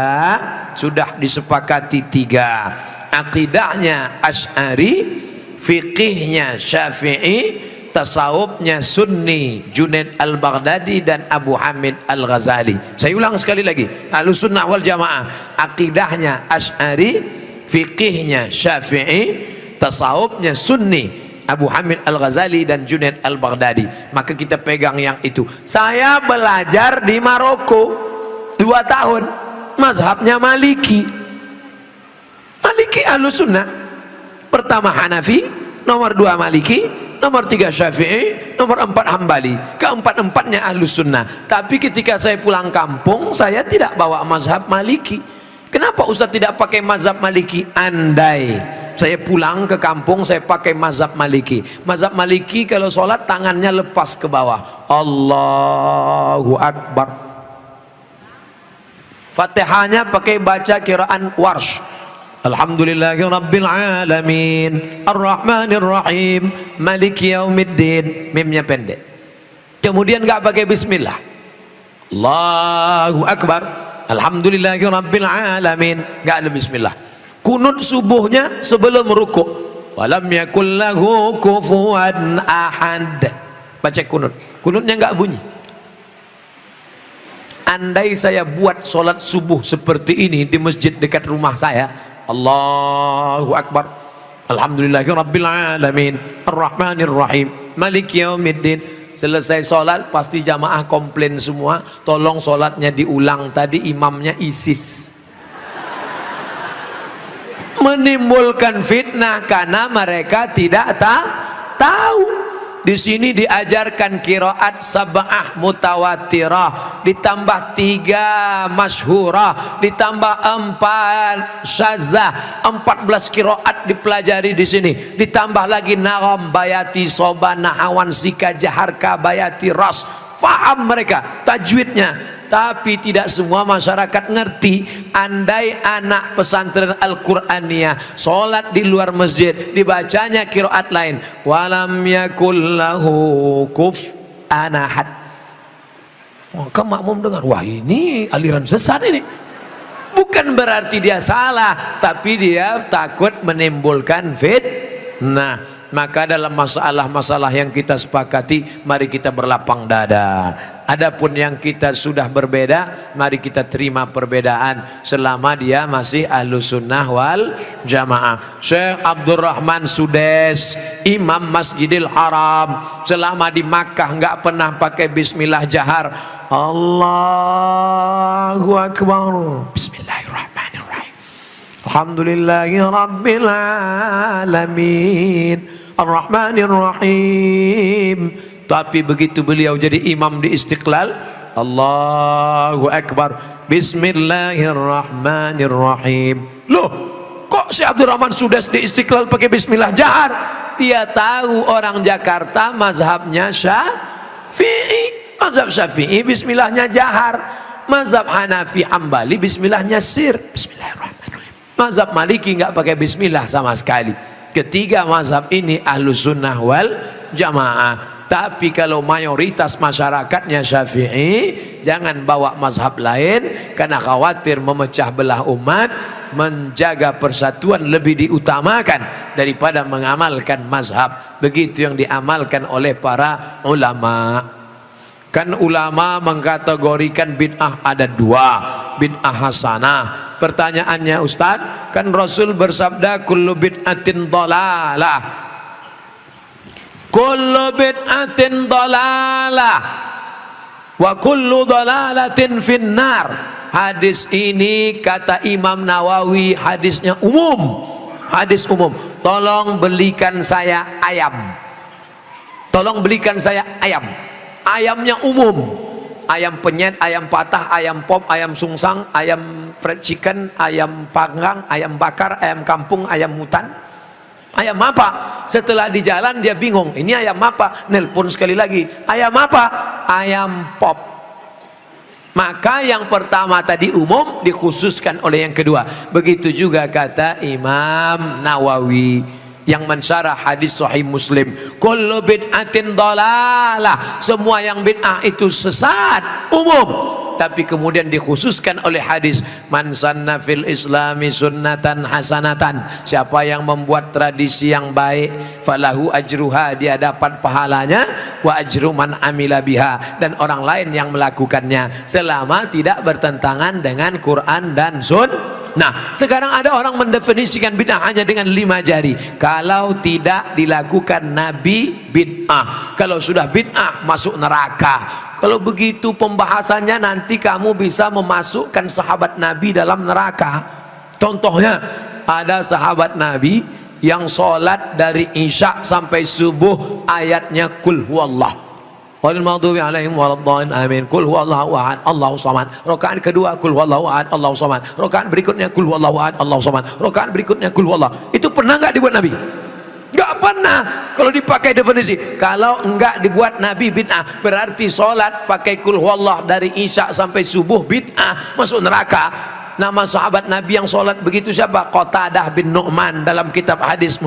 sudah disepakati 3. Akidahnya Asy'ari, fikihnya Syafi'i, tasawufnya Sunni, Junaid al-Baghdadi dan Abu Hamid al-Ghazali. Saya ulang sekali lagi, Ahlussunnah wal Jamaah, akidahnya Asy'ari, fikihnya Syafi'i, tasawufnya Sunni, Abu Hamid al-Ghazali dan Junaid al-Baghdadi. Maka kita pegang yang itu. Saya belajar di Maroko 2 tahun, mazhabnya Maliki. Maliki Ahlussunnah. Pertama Hanafi, nomor 2 Maliki, nomor 3 Syafi'i, nomor 4 Hambali. Keempat-empatnya Ahlussunnah. Tapi ketika saya pulang kampung, saya tidak bawa mazhab Maliki. Kenapa Ustaz tidak pakai mazhab Maliki? Andai saya pulang ke kampung, saya pakai mazhab Maliki. Mazhab Maliki kalau sholat tangannya lepas ke bawah, Allahu Akbar. Fatihahnya pakai baca kiraan Warsh, Alhamdulillahi Rabbil Alamin, Ar-Rahmanir Rahim, Maliki Yaumiddin. Mimnya pendek. Kemudian nggak pakai bismillah, Allahu Akbar, Alhamdulillahi Rabbil Alamin, nggak ada bismillah. Kunut subuhnya sebelum rukuk, walam yakul lahu kufuwan ahad, baca kunut. Kunutnya nggak bunyi. Andai saya buat sholat subuh seperti ini di masjid dekat rumah saya, Allahu Akbar, Alhamdulillahi Rabbil Alamin, Ar-Rahmanir Rahim, Maliki Yaumiddin. Selesai sholat pasti jamaah komplain semua, tolong sholatnya diulang, tadi imamnya ISIS. Menimbulkan fitnah karena mereka tidak tahu. Di sini diajarkan qiraat sab'ah mutawatirah, ditambah 3 masyhurah, ditambah 4 syazah, 14 qiraat dipelajari di sini. Ditambah lagi nagham, bayati, soba, nahawan, sika, jaharka, bayati, ras. Faham mereka tajwidnya. Tapi tidak semua masyarakat ngerti. Andai anak pesantren Al-Qur'aniyah sholat di luar masjid, dibacanya qiraat lain, walam yakul lahu kufuwan ahad, maka makmum dengar, wah ini aliran sesat ini. Bukan berarti dia salah, tapi dia takut menimbulkan fitnah. Maka dalam masalah-masalah yang kita sepakati, mari kita berlapang dada. Adapun yang kita sudah berbeda, mari kita terima perbedaan selama dia masih Ahlus Sunnah wal Jamaah. Syekh Abdurrahman Sudes, Imam Masjidil Haram, selama di Makkah nggak pernah pakai bismillah jahar. Allahu Akbar, Bismillahirrahmanirrahim, Alhamdulillahi Rabbil Alamin, Ar-Rahmanir-Rahim. Tapi begitu beliau jadi imam di Istiqlal, Allahu Akbar, Bismillahirrahmanirrahim. Loh, kok si Abdurrahman Sudes di Istiqlal pakai bismillah jahar? Dia tahu orang Jakarta mazhabnya Syafi'i. Mazhab Syafi'i bismillahnya jahar. Mazhab Hanafi Hambali bismillahnya sir. Bismillahirrahmanirrahim. Mazhab Maliki nggak pakai bismillah sama sekali. Ketiga mazhab ini Ahlus Sunnah wal Jamaah. Tapi kalau mayoritas masyarakatnya Syafi'i, jangan bawa mazhab lain, karena khawatir memecah belah umat. Menjaga persatuan lebih diutamakan daripada mengamalkan mazhab. Begitu yang diamalkan oleh para ulama. Kan ulama mengkategorikan bid'ah ada 2, bid'ah hasanah. Pertanyaannya Ustaz, kan Rasul bersabda kullu bid'atin dhalalah, kullu bid'atin dhalalah wa kullu dhalalatin finnar. Hadis ini kata Imam Nawawi hadisnya umum, hadis umum. Tolong belikan saya ayam, tolong belikan saya ayam. Ayamnya umum, ayam penyet, ayam patah, ayam pop, ayam sungsang, ayam fried chicken, ayam panggang, ayam bakar, ayam kampung, ayam hutan. Ayam apa? Setelah di jalan dia bingung, ini ayam apa? Nelpon sekali lagi, ayam apa? Ayam pop. Maka yang pertama tadi umum, dikhususkan oleh yang kedua. Begitu juga kata Imam Nawawi yang mensyarah hadis Sahih Muslim, kullu bid'atin dhalalah, semua yang bid'ah itu sesat, umum. Tapi kemudian dikhususkan oleh hadis, man sanna fil islami sunnatan hasanatan, siapa yang membuat tradisi yang baik, falahu ajruha, dia dapat pahalanya, wa ajru man amila biha, dan orang lain yang melakukannya selama tidak bertentangan dengan Quran dan Sunnah. Nah, sekarang ada orang mendefinisikan bid'ah hanya dengan 5 jari. Kalau tidak dilakukan Nabi, bid'ah. Kalau sudah bid'ah, masuk neraka. Kalau begitu pembahasannya, nanti kamu bisa memasukkan sahabat Nabi dalam neraka. Contohnya, ada sahabat Nabi yang sholat dari Isya sampai subuh ayatnya kul huwallah, walil maghdubi alaihim waladdallin, amin, kul huwallahu ahad Allahu samad. Rakaat kedua kul huwallahu ahad Allahu samad. Rakaat berikutnya kul huwallahu ahad Allahu samad. Rakaat berikutnya kul huwallah. Itu pernah nggak dibuat Nabi? Nggak pernah. Kalau dipakai definisi, kalau enggak dibuat Nabi bid'ah, berarti sholat pakai kul huwallah dari Isya sampai subuh bid'ah, masuk neraka. Nama sahabat Nabi yang sholat begitu siapa? Qatadah bin Nu'man dalam kitab hadis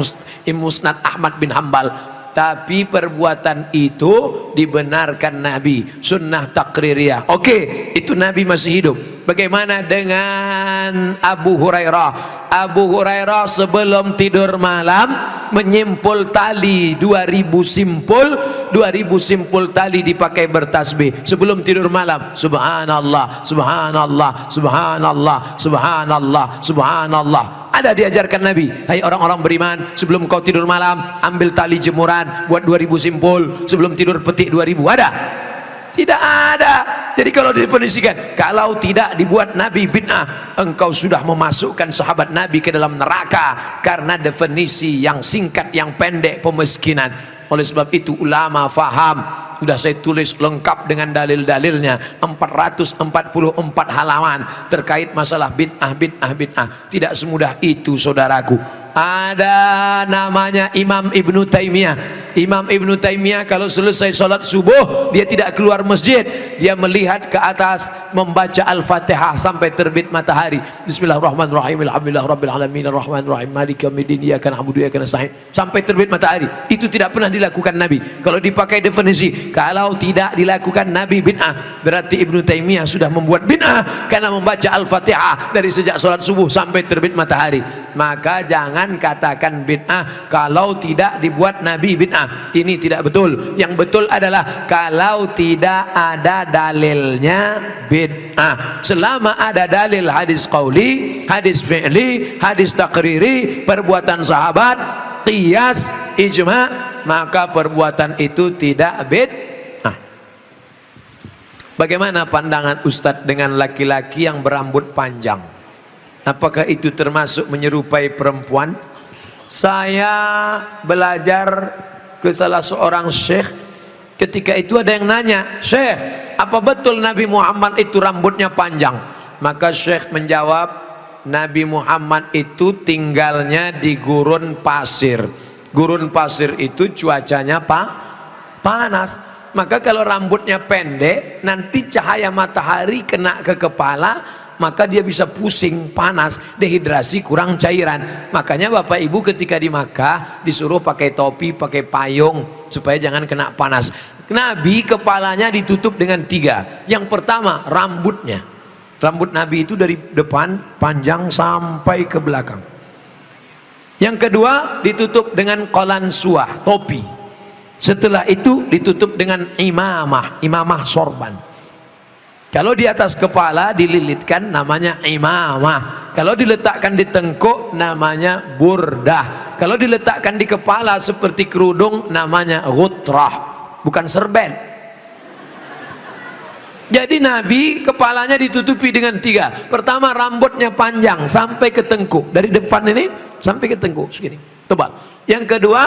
Musnad Ahmad bin Hambal. Tapi perbuatan itu dibenarkan Nabi, sunnah takririyah. Oke, itu Nabi masih hidup. Bagaimana dengan Abu Hurairah? Abu Hurairah sebelum tidur malam menyimpul tali 2000 simpul tali dipakai bertasbih sebelum tidur malam. Subhanallah, subhanallah, subhanallah, subhanallah, subhanallah. Ada diajarkan Nabi, hai orang-orang beriman, sebelum kau tidur malam ambil tali jemuran, buat 2000 simpul, sebelum tidur petik 2000. Ada? Tidak ada. Jadi kalau didefinisikan, kalau tidak dibuat Nabi bid'ah, engkau sudah memasukkan sahabat Nabi ke dalam neraka, karena definisi yang singkat, yang pendek, pemiskinan. Oleh sebab itu ulama faham, sudah saya tulis lengkap dengan dalil-dalilnya 444 halaman terkait masalah bid'ah. Tidak semudah itu saudaraku. Ada namanya Imam Ibnu Taimiyah. Imam Ibnu Taimiyah kalau selesai sholat subuh dia tidak keluar masjid, dia melihat ke atas membaca Al-Fatihah sampai terbit matahari. Bismillahirrahmanirrahim, alhamdulillah rabbil alamin, arrahmanirrahim, maliki yaumiddin, iyyaka na'budu wa iyyaka nasta'in, sampai terbit matahari. Itu tidak pernah dilakukan Nabi. Kalau dipakai definisi, kalau tidak dilakukan Nabi bid'ah, berarti Ibnu Taimiyah sudah membuat bid'ah karena membaca Al-Fatihah dari sejak sholat subuh sampai terbit matahari. Maka jangan katakan bid'ah kalau tidak dibuat Nabi bid'ah. Ini tidak betul. Yang betul adalah kalau tidak ada dalilnya bid'ah. Selama ada dalil hadis qauli, hadis fi'li, hadis takriri, perbuatan sahabat, qiyas, ijma', maka perbuatan itu tidak bid'ah. Bagaimana pandangan Ustadz dengan laki-laki yang berambut panjang? Apakah itu termasuk menyerupai perempuan? Saya belajar ke salah seorang syekh, ketika itu ada yang nanya, "Syekh, apa betul Nabi Muhammad itu rambutnya panjang?" Maka syekh menjawab, Nabi Muhammad itu tinggalnya di gurun pasir. Gurun pasir itu cuacanya panas. Maka kalau rambutnya pendek, nanti cahaya matahari kena ke kepala, maka dia bisa pusing, panas, dehidrasi, kurang cairan. Makanya Bapak Ibu ketika di Makkah disuruh pakai topi, pakai payung supaya jangan kena panas. Nabi kepalanya ditutup dengan 3. Yang pertama rambutnya. Rambut Nabi itu dari depan panjang sampai ke belakang. Yang kedua ditutup dengan qalansuah, topi. Setelah itu ditutup dengan imamah sorban. Kalau di atas kepala dililitkan namanya imamah. Kalau diletakkan di tengkuk namanya burdah. Kalau diletakkan di kepala seperti kerudung namanya ghutrah, bukan serben. Jadi Nabi kepalanya ditutupi dengan 3. Pertama rambutnya panjang sampai ke tengkuk, dari depan ini sampai ke tengkuk segini, tebal. Yang kedua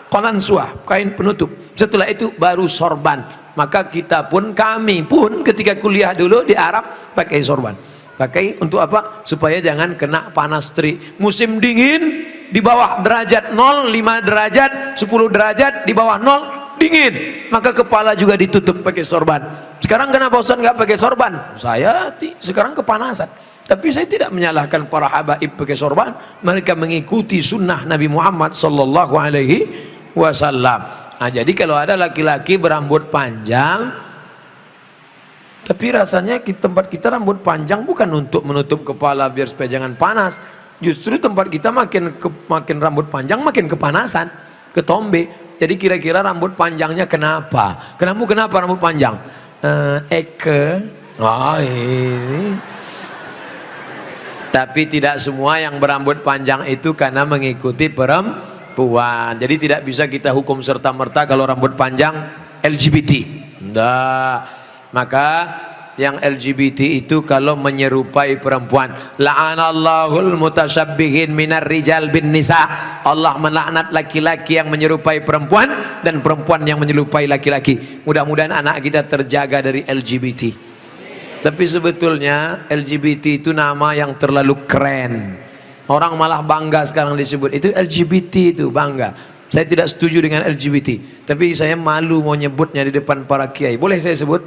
qalansuah, kain penutup. Setelah itu baru sorban. Maka kita pun, kami pun ketika kuliah dulu di Arab pakai sorban. Pakai untuk apa? Supaya jangan kena panas terik. Musim dingin di bawah derajat 0, 5 derajat, 10 derajat, di bawah 0 dingin. Maka kepala juga ditutup pakai sorban. Sekarang kenapa Ustaz nggak pakai sorban? Saya sekarang kepanasan. Tapi saya tidak menyalahkan para habaib pakai sorban. Mereka mengikuti sunnah Nabi Muhammad sallallahu alaihi wasallam. Nah, jadi kalau ada laki-laki berambut panjang, tapi rasanya di tempat kita rambut panjang bukan untuk menutup kepala biar supaya jangan panas. Justru tempat kita makin rambut panjang makin kepanasan, ketombe. Jadi kira-kira rambut panjangnya kenapa? Kenapa rambut panjang? Ini. Tapi tidak semua yang berambut panjang itu karena mengikuti perempuan. Jadi tidak bisa kita hukum serta-merta kalau rambut panjang LGBT. Enggak. Maka yang LGBT itu kalau menyerupai perempuan, la'anallahul mutasyabbihin minar rijal bin nisa. Allah melaknat laki-laki yang menyerupai perempuan dan perempuan yang menyerupai laki-laki. Mudah-mudahan anak kita terjaga dari LGBT. Tapi sebetulnya LGBT itu nama yang terlalu keren. Orang malah bangga sekarang disebut itu LGBT, itu bangga. Saya tidak setuju dengan LGBT, tapi saya malu mau nyebutnya di depan para kiai. Boleh saya sebut?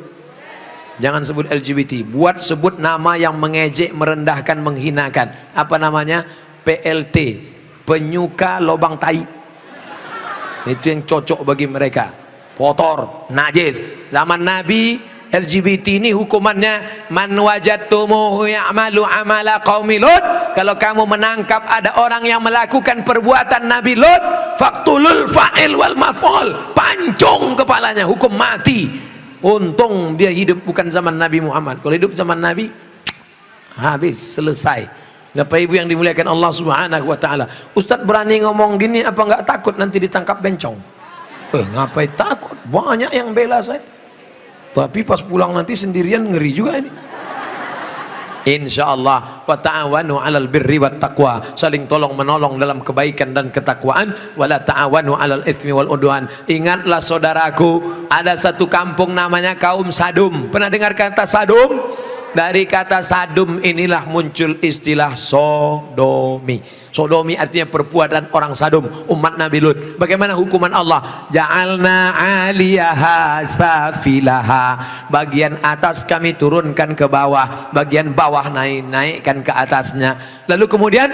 Jangan sebut LGBT. Buat sebut nama yang mengejek, merendahkan, menghinakan. Apa namanya? PLT, penyuka lobang tai. Itu yang cocok bagi mereka. Kotor, najis. Zaman Nabi LGBT ini hukumannya man wajadtumuhu ya'malu amala qaumi Lut. Kalau kamu menangkap ada orang yang melakukan perbuatan Nabi Lut, faqtulul fa'il wal maf'ul, pancung kepalanya, hukum mati. Untung dia hidup bukan zaman Nabi Muhammad. Kalau hidup zaman Nabi habis, selesai. Bapak Ibu yang dimuliakan Allah Subhanahu wa taala. Ustadz berani ngomong gini apa enggak takut nanti ditangkap bencong? Ngapain takut? Banyak yang bela saya. Tapi pas pulang nanti sendirian ngeri juga ini. insyaallah. Wa ta'awanu 'alal birri wat taqwa, saling tolong menolong dalam kebaikan dan ketakwaan. Wala ta'awanu 'alal itsmi wal udwan. Ingatlah saudaraku, ada satu kampung namanya kaum Sadum. Pernah dengar kata Sadum? Dari kata Sadum inilah muncul istilah sodomi. Sodomi artinya perbuatan orang Sadum, umat Nabi Lut. Bagaimana hukuman Allah? Ja'alna 'aliyaha safilaha, bagian atas kami turunkan ke bawah, bagian bawah naikkan ke atasnya. Lalu kemudian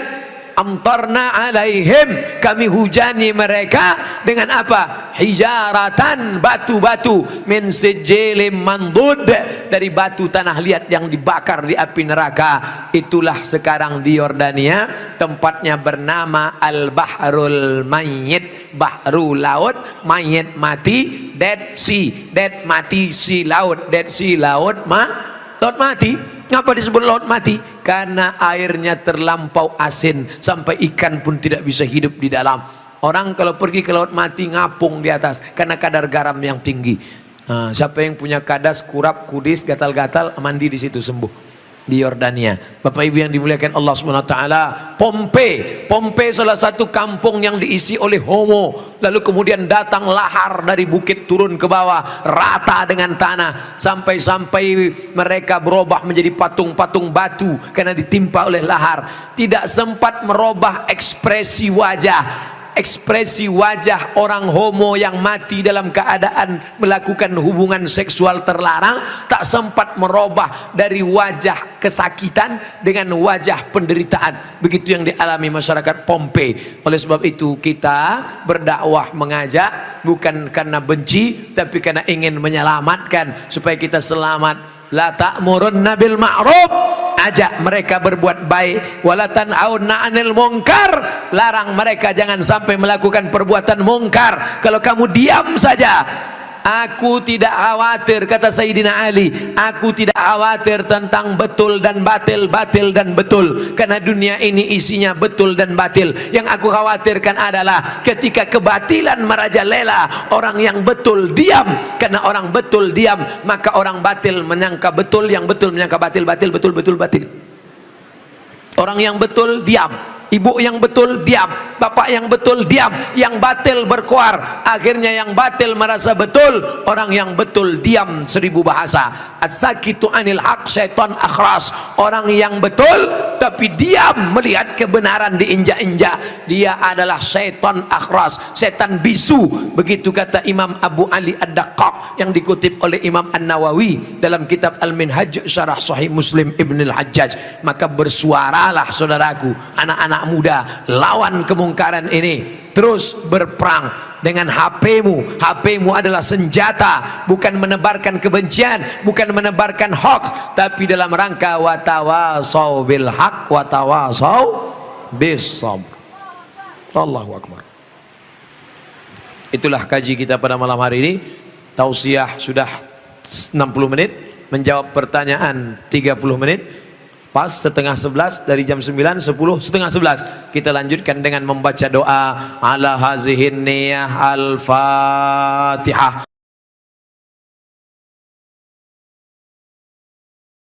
amtarna alaihim, kami hujani mereka dengan apa? Hijaratan, batu-batu, min sijilin mandud, dari batu tanah liat yang dibakar di api neraka. Itulah sekarang di Yordania, tempatnya bernama Al-Bahrul Mayyit, bahru laut, mayit mati, Dead Sea, dead mati, sea laut, Dead Sea laut mati. Ngapa disebut laut mati? Karena airnya terlampau asin sampai ikan pun tidak bisa hidup di dalam. Orang kalau pergi ke laut mati ngapung di atas karena kadar garam yang tinggi. Nah, siapa yang punya kadas, kurap, kudis, gatal-gatal, mandi di situ sembuh. Di Yordania. Bapak Ibu yang dimuliakan Allah Subhanahu wa taala, Pompei salah satu kampung yang diisi oleh homo. Lalu kemudian datang lahar dari bukit turun ke bawah, rata dengan tanah, sampai mereka berubah menjadi patung-patung batu karena ditimpa oleh lahar. Tidak sempat merubah ekspresi wajah orang homo yang mati dalam keadaan melakukan hubungan seksual terlarang, tak sempat merubah dari wajah kesakitan dengan wajah penderitaan. Begitu yang dialami masyarakat Pompei. Oleh sebab itu kita berdakwah, mengajak bukan karena benci, tapi karena ingin menyelamatkan supaya kita selamat. La ta'murunna bil ma'ruf, ajak mereka berbuat baik. Wala tanhauna 'anil munkar, larang mereka jangan sampai melakukan perbuatan mungkar. Kalau kamu diam saja, aku tidak khawatir, kata Sayyidina Ali, aku tidak khawatir tentang betul dan batil, batil dan betul, karena dunia ini isinya betul dan batil. Yang aku khawatirkan adalah ketika kebatilan merajalela, orang yang betul diam. Karena orang betul diam, maka orang batil menyangka betul, yang betul menyangka batil, batil betul, betul batil. Orang yang betul diam, ibu yang betul diam, bapak yang betul diam, yang batil berkuar. Akhirnya yang batil merasa betul, orang yang betul diam 1000 bahasa. As-sakitu anil haq syaitan akhras. Orang yang betul tapi diam melihat kebenaran diinjak-injak, dia adalah syaitan akhras, setan bisu. Begitu kata Imam Abu Ali Ad-Daqqaq yang dikutip oleh Imam An-Nawawi dalam kitab Al-Minhaj Syarah Sahih Muslim Ibn Al-Hajjaj. Maka bersuaralah saudaraku, anak-anak muda, lawan kemungkaran ini. Terus berperang dengan HP-mu adalah senjata, bukan menebarkan kebencian, bukan menebarkan hoax, tapi dalam rangka watawasau bil haq watawasau bis sabr. Allahu akbar. Itulah kaji kita pada malam hari ini. Tausiah sudah 60 menit, menjawab pertanyaan 30 menit. Pas setengah 11, dari jam 9, 10, setengah 11 kita lanjutkan dengan membaca doa ala hazihin niyah al-fatihah.